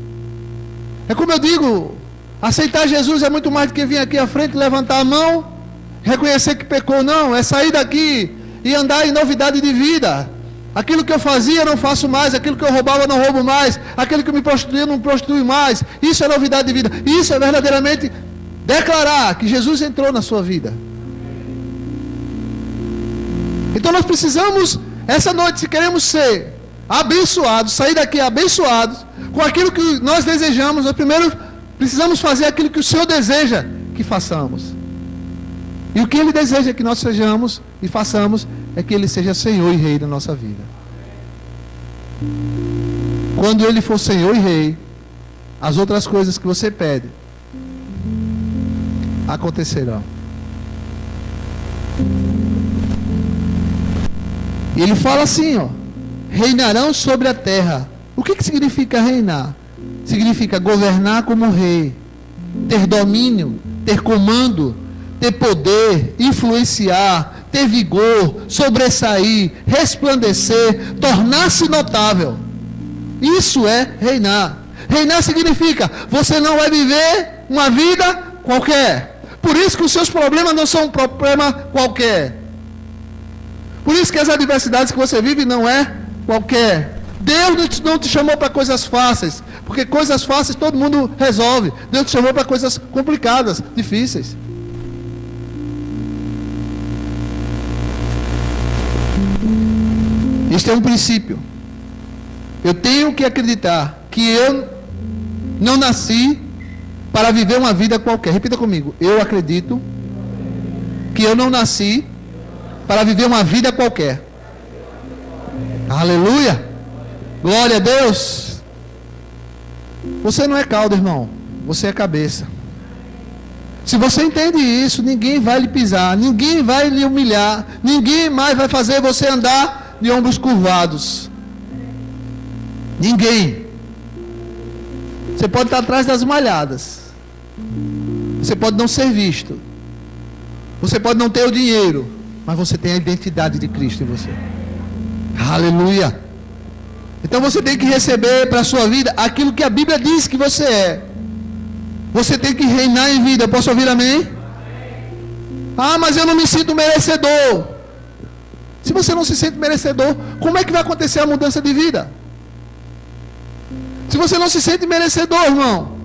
É como eu digo, aceitar Jesus é muito mais do que vir aqui à frente, levantar a mão, reconhecer que pecou. Não, é sair daqui e andar em novidade de vida. Aquilo que eu fazia eu não faço mais, aquilo que eu roubava eu não roubo mais, aquilo que eu me prostituía eu não prostituo mais. Isso é novidade de vida. Isso é verdadeiramente declarar que Jesus entrou na sua vida. Então nós precisamos, essa noite, se queremos ser abençoados, sair daqui abençoados, com aquilo que nós desejamos, nós primeiro precisamos fazer aquilo que o Senhor deseja que façamos. E o que Ele deseja que nós sejamos e façamos é que Ele seja Senhor e Rei da nossa vida. Quando Ele for Senhor e Rei, as outras coisas que você pede acontecerão. E Ele fala assim, ó: reinarão sobre a terra. O que significa reinar? Significa governar como rei, ter domínio, ter comando, ter poder, influenciar, ter vigor, sobressair, resplandecer, tornar-se notável. Isso é reinar. Reinar significa, você não vai viver uma vida qualquer. Por isso que os seus problemas não são um problema qualquer. Por isso que as adversidades que você vive não é qualquer. Deus não te chamou para coisas fáceis, porque coisas fáceis todo mundo resolve. Deus te chamou para coisas complicadas, difíceis. Este é um princípio. Eu tenho que acreditar que eu não nasci para viver uma vida qualquer. Repita comigo. Eu acredito que eu não nasci para viver uma vida qualquer. Aleluia! Glória a Deus! Você não é cauda, irmão. Você é cabeça. Se você entende isso, ninguém vai lhe pisar, ninguém vai lhe humilhar, ninguém mais vai fazer você andar de ombros curvados. Ninguém. Você pode estar atrás das malhadas. Você pode não ser visto. Você pode não ter o dinheiro, mas você tem a identidade de Cristo em você. Aleluia! Então você tem que receber para a sua vida aquilo que a Bíblia diz que você é. Você tem que reinar em vida. Posso ouvir amém? Ah, mas eu não me sinto merecedor. Se você não se sente merecedor, como é que vai acontecer a mudança de vida? Se você não se sente merecedor, irmão,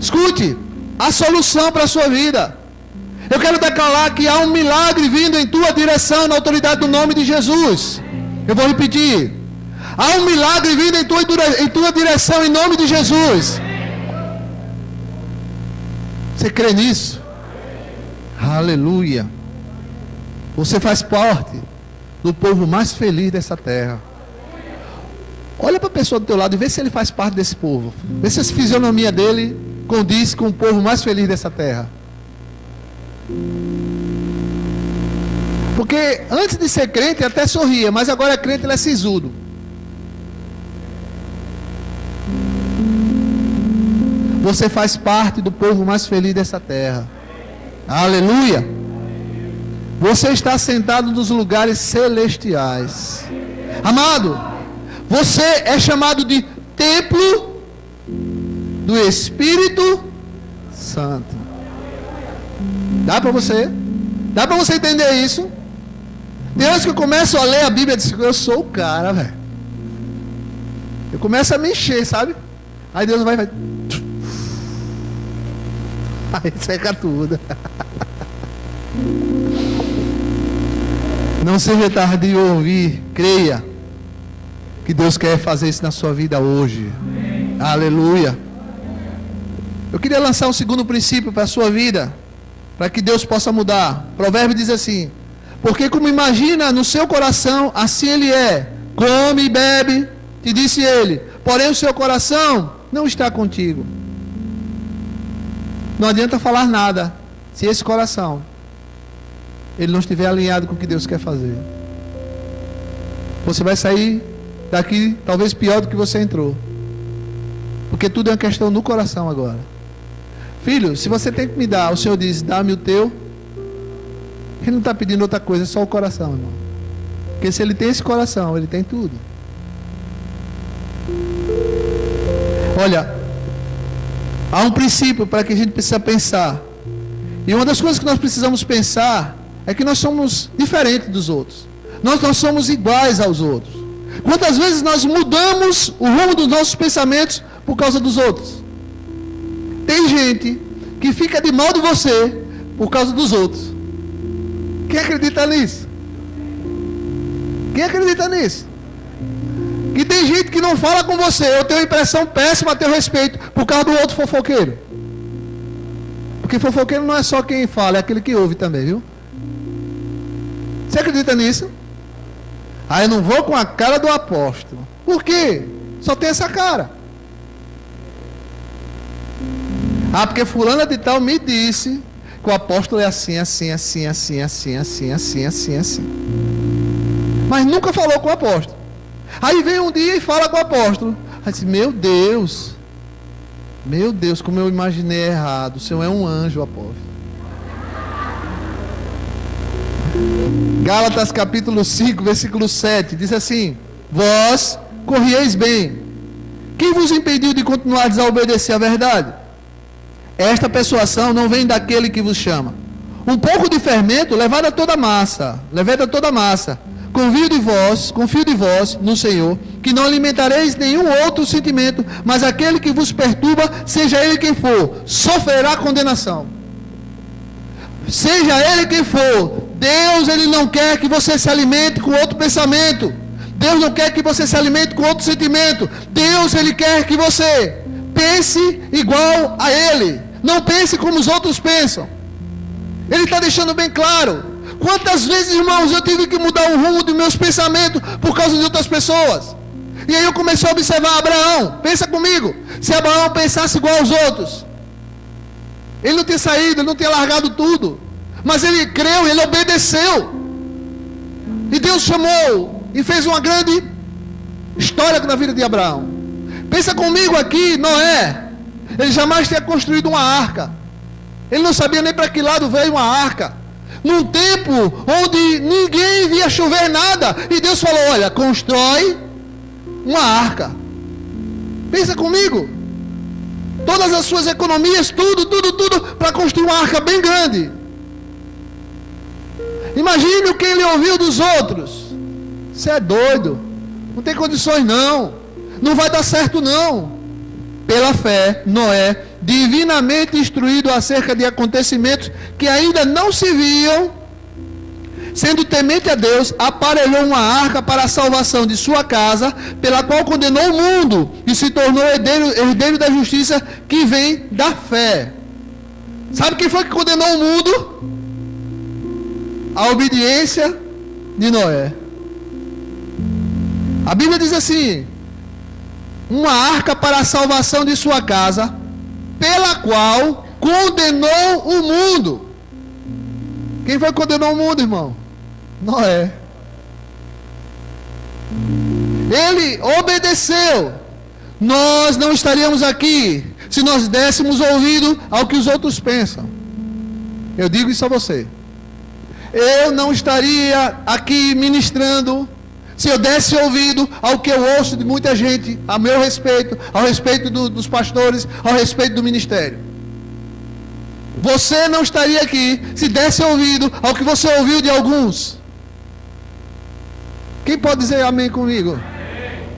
escute, a solução para a sua vida. Eu quero declarar que há um milagre vindo em tua direção, na autoridade do nome de Jesus. Eu vou repetir. Há um milagre vindo em tua direção, em nome de Jesus. Você crê nisso? Aleluia. Você faz parte do povo mais feliz dessa terra. Olha para a pessoa do teu lado e vê se ele faz parte desse povo. Vê se a fisionomia dele condiz com o povo mais feliz dessa terra. Porque antes de ser crente até sorria, mas agora é crente, ele é sisudo. Você faz parte do povo mais feliz dessa terra. Aleluia. Você está sentado nos lugares celestiais. Amado, você é chamado de templo do Espírito Santo. Dá para você? Dá para você entender isso? Deus que eu começo a ler a Bíblia, eu sou o cara, velho. Eu começo a me encher, sabe? Aí Deus vai aí seca tudo. Não seja tardio ouvir, creia que Deus quer fazer isso na sua vida hoje. Aleluia. Eu queria lançar um segundo princípio para a sua vida, para que Deus possa mudar. Provérbio diz assim: porque como imagina no seu coração, assim ele é. Come e bebe, te disse ele, porém o seu coração não está contigo. Não adianta falar nada se esse coração ele não estiver alinhado com o que Deus quer fazer. Você vai sair daqui talvez pior do que você entrou, porque tudo é uma questão do coração agora. Filho, se você tem que me dar, o Senhor diz, dá-me o teu. Ele não está pedindo outra coisa, é só o coração, irmão. Porque se ele tem esse coração, ele tem tudo. Olha, há um princípio para que a gente precisa pensar. E uma das coisas que nós precisamos pensar é que nós somos diferentes dos outros. Nós não somos iguais aos outros. Quantas vezes nós mudamos o rumo dos nossos pensamentos por causa dos outros? Tem gente que fica de mal de você por causa dos outros. Quem acredita nisso? Quem acredita nisso? Que tem gente que não fala com você, eu tenho uma impressão péssima a teu respeito, por causa do outro fofoqueiro. Porque fofoqueiro não é só quem fala, é aquele que ouve também, viu? Você acredita nisso? Ah, eu não vou com a cara do apóstolo. Por quê? Só tem essa cara. Ah, porque fulana de tal me disse que o apóstolo é assim, assim, assim, assim, assim, assim, assim, assim, assim. Mas nunca falou com o apóstolo. Aí vem um dia e fala com o apóstolo. Aí diz, meu Deus, como eu imaginei errado. O Senhor é um anjo, apóstolo. Gálatas capítulo 5, versículo 7, diz assim: vós corrieis bem. Quem vos impediu de continuar a obedecer à verdade? Esta persuasão não vem daquele que vos chama. Um pouco de fermento levada toda a massa. Confio de vós no Senhor, que não alimentareis nenhum outro sentimento, mas aquele que vos perturba, seja ele quem for, sofrerá condenação. Seja ele quem for, Deus, ele não quer que você se alimente com outro pensamento. Deus não quer que você se alimente com outro sentimento. Deus, ele quer que você pense igual a ele. Não pense como os outros pensam. Ele está deixando bem claro. Quantas vezes, irmãos, eu tive que mudar o rumo dos meus pensamentos por causa de outras pessoas. E aí eu comecei a observar Abraão. Pensa comigo. Se Abraão pensasse igual aos outros, ele não tinha saído, ele não tinha largado tudo. Mas ele creu, ele obedeceu. E Deus chamou e fez uma grande história na vida de Abraão. Pensa comigo aqui, Noé. Ele jamais tinha construído uma arca. Ele não sabia nem para que lado veio uma arca. Num tempo onde ninguém via chover nada. E Deus falou, olha, constrói uma arca. Pensa comigo. Todas as suas economias, tudo, para construir uma arca bem grande. Imagine o que ele ouviu dos outros. Você é doido. Não tem condições não. Não vai dar certo não. Pela fé, Noé, divinamente instruído acerca de acontecimentos que ainda não se viam, sendo temente a Deus, aparelhou uma arca para a salvação de sua casa, pela qual condenou o mundo e se tornou herdeiro da justiça que vem da fé. Sabe quem foi que condenou o mundo? A obediência de Noé. A Bíblia diz assim: uma arca para a salvação de sua casa, pela qual condenou o mundo. Quem foi que condenou o mundo, irmão? Noé. Ele obedeceu. Nós não estaríamos aqui se nós dessemos ouvido ao que os outros pensam. Eu digo isso a você. Eu não estaria aqui ministrando se eu desse ouvido ao que eu ouço de muita gente, a meu respeito, ao respeito dos pastores, ao respeito do ministério. Você não estaria aqui se desse ouvido ao que você ouviu de alguns. Quem pode dizer amém comigo?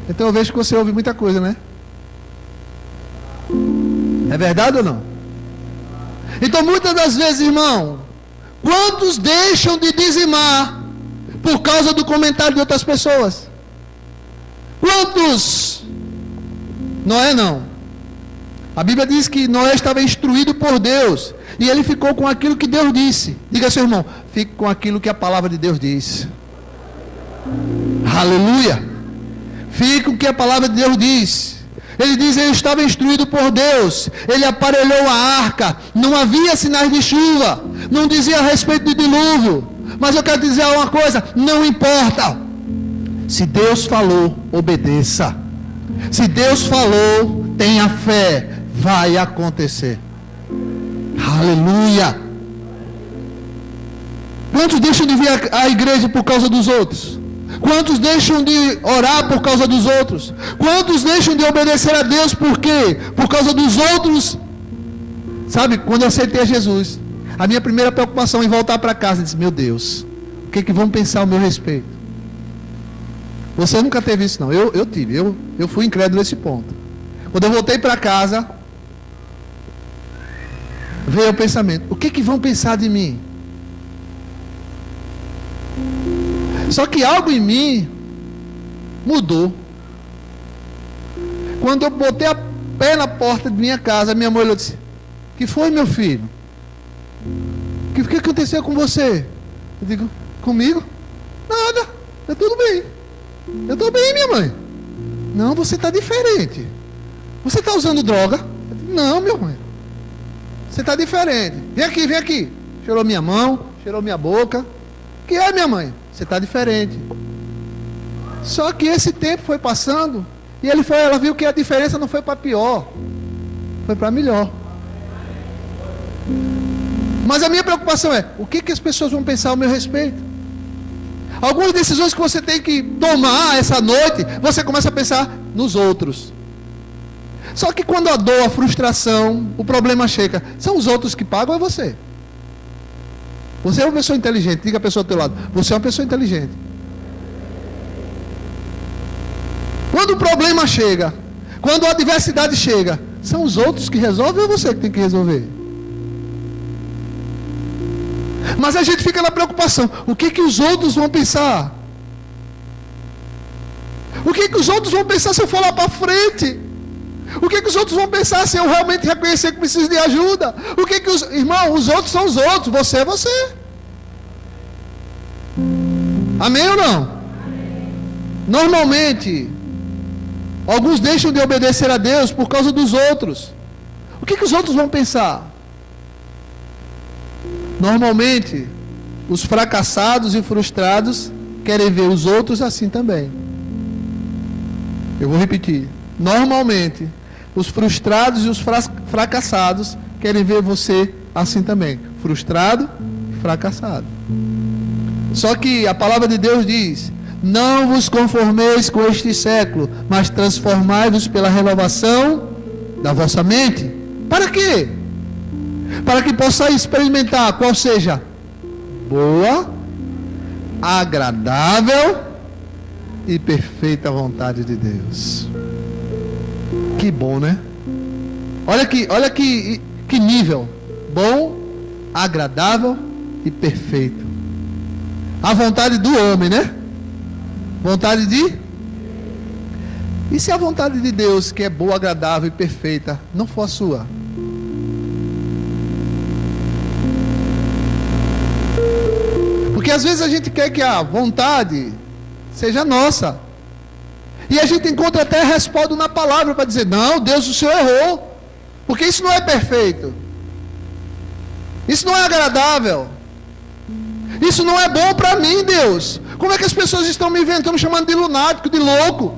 Então eu vejo que você ouve muita coisa, né? É verdade ou não? Então muitas das vezes, irmão, quantos deixam de dizimar por causa do comentário de outras pessoas? Quantos? Noé não. A Bíblia diz que Noé estava instruído por Deus e ele ficou com aquilo que Deus disse. Diga ao seu irmão, fique com aquilo que a palavra de Deus diz. Aleluia. Fique com o que a palavra de Deus diz. Ele diz, ele estava instruído por Deus. Ele aparelhou a arca. Não havia sinais de chuva. Não dizia a respeito do dilúvio. Mas eu quero dizer uma coisa, não importa. Se Deus falou, obedeça. Se Deus falou, tenha fé. Vai acontecer. Aleluia. Quantos deixam de vir à igreja por causa dos outros? Quantos deixam de orar por causa dos outros? Quantos deixam de obedecer a Deus por quê? Por causa dos outros. Sabe, quando eu aceitei a Jesus, a minha primeira preocupação em voltar para casa, eu disse, meu Deus, o que vão pensar ao meu respeito? Você nunca teve isso não, eu tive, eu fui incrédulo nesse ponto. Quando eu voltei para casa, veio o pensamento, o que vão pensar de mim? Só que algo em mim mudou. Quando eu botei a pé na porta de minha casa, minha mãe olhou e disse, que foi, meu filho? O que aconteceu com você? Eu digo, comigo? Nada, está tudo bem. Eu estou bem, minha mãe. Não, você está diferente. Você está usando droga? Eu digo, não, minha mãe. Você está diferente. Vem aqui, vem aqui. Cheirou minha mão, cheirou minha boca. O que é, minha mãe? Você está diferente. Só que esse tempo foi passando e ela viu que a diferença não foi para pior, foi para melhor. Mas a minha preocupação é, o que as pessoas vão pensar ao meu respeito? Algumas decisões que você tem que tomar essa noite, você começa a pensar nos outros. Só que quando a dor, a frustração, o problema chega, são os outros que pagam ou é você? Você é uma pessoa inteligente, diga a pessoa ao teu lado, você é uma pessoa inteligente. Quando o problema chega, quando a adversidade chega, são os outros que resolvem ou é você que tem que resolver? Mas a gente fica na preocupação, o que os outros vão pensar? O que os outros vão pensar se eu for lá para frente? O que os outros vão pensar se eu realmente reconhecer que preciso de ajuda? Irmão, os outros são os outros, você é você. Amém ou não? Normalmente, alguns deixam de obedecer a Deus por causa dos outros. O que os outros vão pensar? Normalmente, os fracassados e frustrados querem ver os outros assim também. Eu vou repetir. Normalmente, os frustrados e os fracassados querem ver você assim também. Frustrado e fracassado. Só que a palavra de Deus diz, não vos conformeis com este século, mas transformai-vos pela renovação da vossa mente. Para quê? Para que possais experimentar qual seja boa, agradável e perfeita vontade de Deus. Que bom, né? Olha que nível. Bom, agradável e perfeito. A vontade do homem, né? Vontade de... E se a vontade de Deus, que é boa, agradável e perfeita, não for a sua? Porque às vezes a gente quer que a vontade seja nossa. E a gente encontra até respaldo na palavra para dizer, não, Deus, o Senhor errou. Porque isso não é perfeito. Isso não é agradável. Isso não é bom para mim, Deus. Como é que as pessoas estão me inventando, me chamando de lunático, de louco?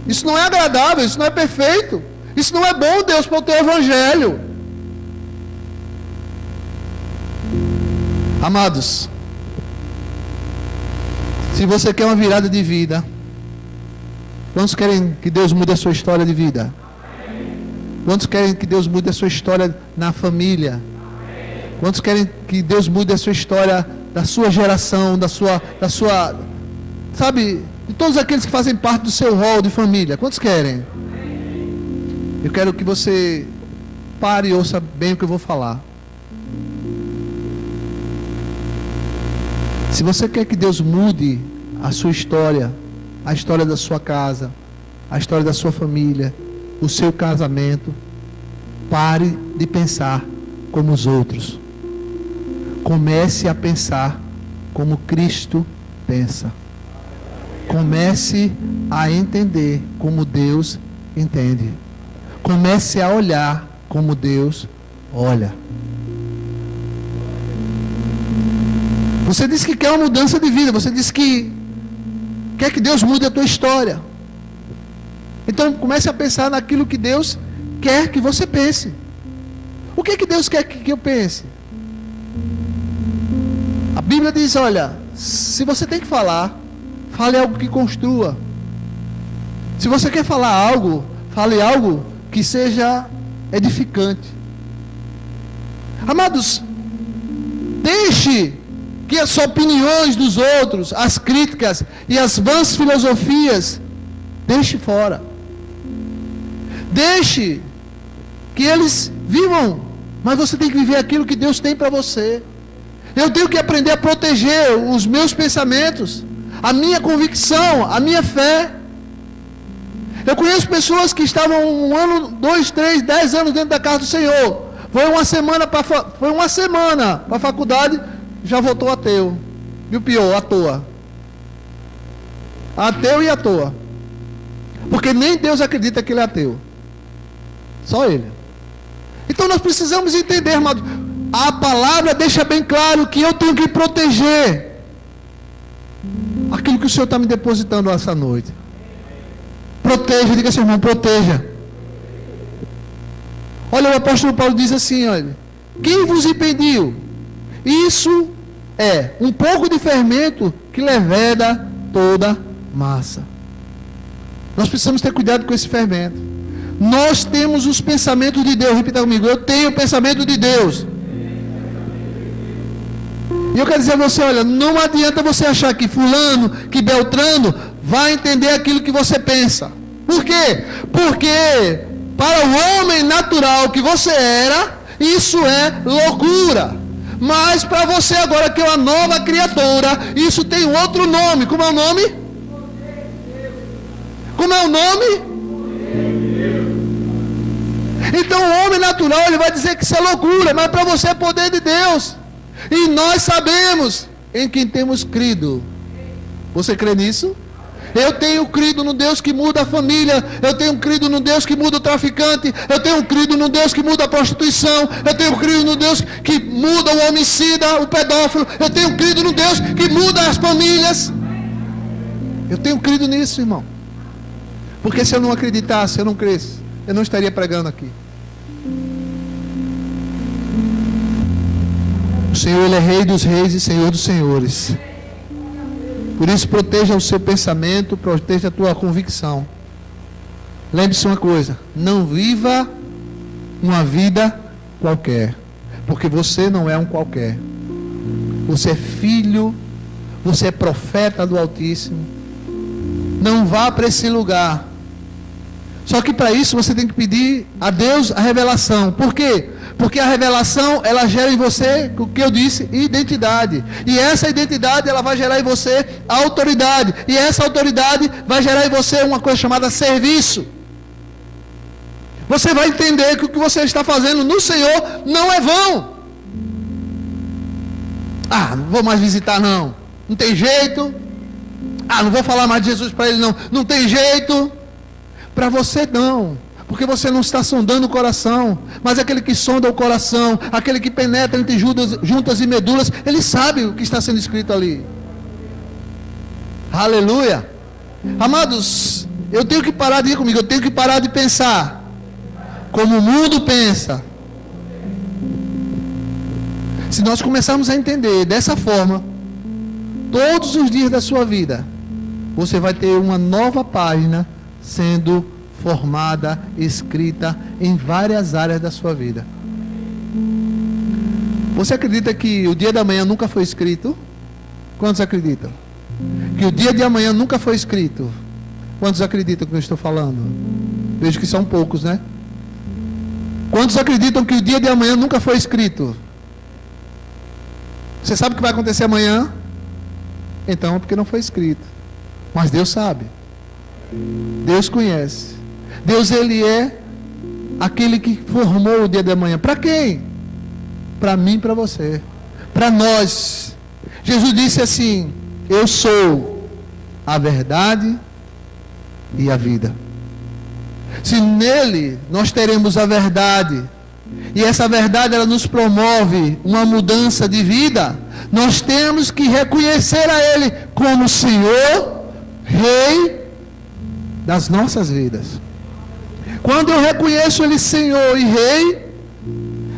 Isso não é agradável, isso não é perfeito. Isso não é bom, Deus, para o teu evangelho. Amados, se você quer uma virada de vida, quantos querem que Deus mude a sua história de vida? Quantos querem que Deus mude a sua história na família? Quantos querem que Deus mude a sua história da sua geração, da sua, sabe, de todos aqueles que fazem parte do seu rol de família? Quantos querem? Eu quero que você pare e ouça bem o que eu vou falar. Se você quer que Deus mude a sua história, a história da sua casa, a história da sua família, o seu casamento, pare de pensar como os outros. Comece a pensar como Cristo pensa. Comece a entender como Deus entende. Comece a olhar como Deus olha. Você disse que quer uma mudança de vida. Você disse que quer que Deus mude a tua história. Então comece a pensar naquilo que Deus quer que você pense. O que é que Deus quer que eu pense? A Bíblia diz, olha, se você tem que falar, fale algo que construa. Se você quer falar algo, fale algo que seja edificante. Amados, deixe que as opiniões dos outros, as críticas e as vãs filosofias, deixe fora. Deixe que eles vivam, mas você tem que viver aquilo que Deus tem para você. Eu tenho que aprender a proteger os meus pensamentos, a minha convicção, a minha fé. Eu conheço pessoas que estavam 1 ano, 2, 3, 10 anos dentro da casa do Senhor. Foi uma semana para a faculdade, já voltou ateu. E o pior, à toa. Ateu e à toa. Porque nem Deus acredita que ele é ateu. Só ele. Então nós precisamos entender, irmão. A palavra deixa bem claro que eu tenho que proteger aquilo que o Senhor está me depositando essa noite. Proteja, diga assim, irmão, proteja. Olha, o apóstolo Paulo diz assim, olha: quem vos impediu? Isso é um pouco de fermento que leveda toda massa. Nós precisamos ter cuidado com esse fermento. Nós temos os pensamentos de Deus. Repita comigo: eu tenho o pensamento de Deus. E eu quero dizer a você, olha, não adianta você achar que fulano, que Beltrano vai entender aquilo que você pensa. Por quê? Porque para o homem natural que você era, isso é loucura. Mas para você agora que é uma nova criatura, isso tem um outro nome. Como é o nome? Como é o nome? Então o homem natural, ele vai dizer que isso é loucura, mas para você é poder de Deus. E nós sabemos em quem temos crido. Você crê nisso? Eu tenho crido no Deus que muda a família. Eu tenho crido no Deus que muda o traficante. Eu tenho crido no Deus que muda a prostituição. Eu tenho crido no Deus que muda o homicida, o pedófilo. Eu tenho crido no Deus que muda as famílias. Eu tenho crido nisso, irmão. Porque se eu não acreditasse, se eu não cresce, eu não estaria pregando aqui. O Senhor, Ele é Rei dos Reis e Senhor dos Senhores. Por isso, proteja o seu pensamento, proteja a tua convicção. Lembre-se uma coisa: não viva uma vida qualquer, porque você não é um qualquer. Você é filho, você é profeta do Altíssimo. Não vá para esse lugar. Só que para isso você tem que pedir a Deus a revelação. Por quê? Porque a revelação, ela gera em você, o que eu disse, identidade. E essa identidade, ela vai gerar em você autoridade. E essa autoridade vai gerar em você uma coisa chamada serviço. Você vai entender que o que você está fazendo no Senhor não é vão. Ah, não vou mais visitar não. Não tem jeito. Ah, não vou falar mais de Jesus para ele não. Não tem jeito. Para você não. Porque você não está sondando o coração. Mas aquele que sonda o coração, aquele que penetra entre juntas e medulas, ele sabe o que está sendo escrito ali. Aleluia. Amados, eu tenho que parar de ir comigo. Eu tenho que parar de pensar como o mundo pensa. Se nós começarmos a entender dessa forma, todos os dias da sua vida, você vai ter uma nova página sendo formada, escrita em várias áreas da sua vida. Você acredita que o dia da manhã nunca foi escrito? Quantos acreditam? Que o dia de amanhã nunca foi escrito? Quantos acreditam que eu estou falando? Vejo que são poucos, né? Quantos acreditam que o dia de amanhã nunca foi escrito? Você sabe o que vai acontecer amanhã? Então é porque não foi escrito. Mas Deus sabe. Deus conhece. Deus, Ele é aquele que formou o dia de amanhã. Para quem? Para mim e para você. Para nós. Jesus disse assim: eu sou a verdade e a vida. Se nele nós teremos a verdade, e essa verdade ela nos promove uma mudança de vida, nós temos que reconhecer a Ele como Senhor, Rei das nossas vidas. Quando eu reconheço Ele Senhor e Rei,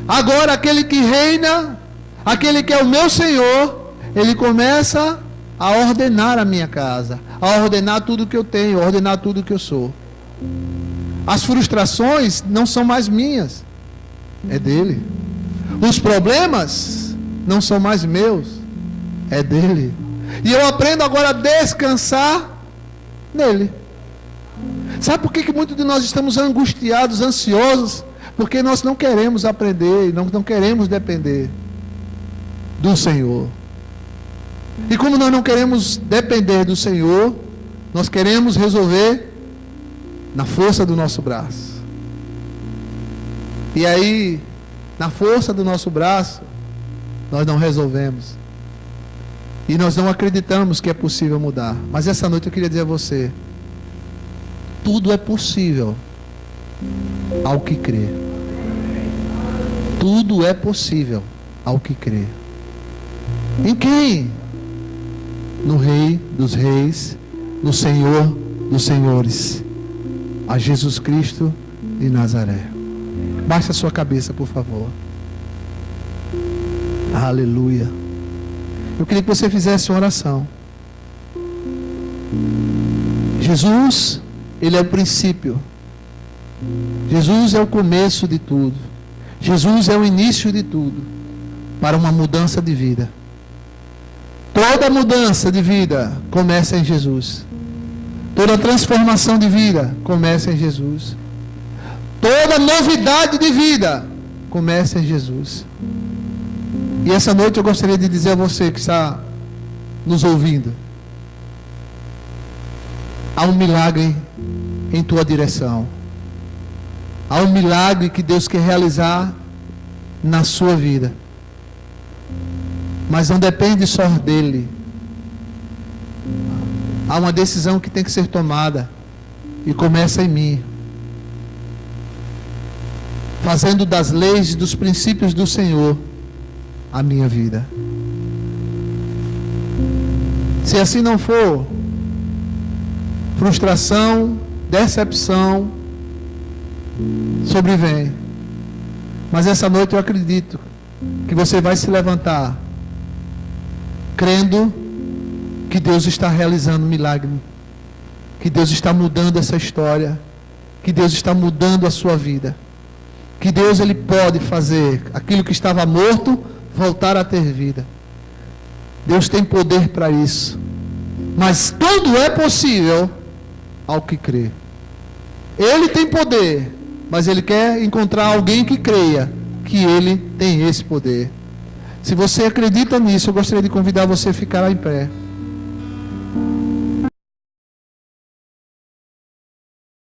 agora aquele que reina, aquele que é o meu Senhor, Ele começa a ordenar a minha casa, a ordenar tudo que eu tenho, a ordenar tudo que eu sou. As frustrações não são mais minhas, é dele. Os problemas não são mais meus, é dele. E eu aprendo agora a descansar nele. Sabe por que muitos de nós estamos angustiados, ansiosos? Porque nós não queremos aprender, não queremos depender do Senhor. E como nós não queremos depender do Senhor, nós queremos resolver na força do nosso braço. E aí, na força do nosso braço, nós não resolvemos. E nós não acreditamos que é possível mudar. Mas essa noite eu queria dizer a você: tudo é possível ao que crê. Tudo é possível ao que crê. Em quem? No Rei dos Reis, no Senhor dos Senhores, a Jesus Cristo de Nazaré. Baixe a sua cabeça, por favor. Aleluia. Eu queria que você fizesse uma oração. Jesus, Ele é o princípio. Jesus é o começo de tudo. Jesus é o início de tudo para uma mudança de vida. Toda mudança de vida começa em Jesus. Toda transformação de vida começa em Jesus. Toda novidade de vida começa em Jesus. E essa noite eu gostaria de dizer a você que está nos ouvindo: há um milagre em tua direção. Há um milagre que Deus quer realizar na sua vida. Mas não depende só dele. Há uma decisão que tem que ser tomada. E começa em mim. Fazendo das leis e dos princípios do Senhor a minha vida. Se assim não for, frustração, decepção sobrevém. Mas essa noite eu acredito que você vai se levantar crendo que Deus está realizando um milagre, que Deus está mudando essa história, que Deus está mudando a sua vida, que Deus Ele pode fazer aquilo que estava morto voltar a ter vida. Deus tem poder para isso, mas tudo é possível ao que crê. Ele tem poder, mas Ele quer encontrar alguém que creia que Ele tem esse poder. Se você acredita nisso, eu gostaria de convidar você a ficar em pé.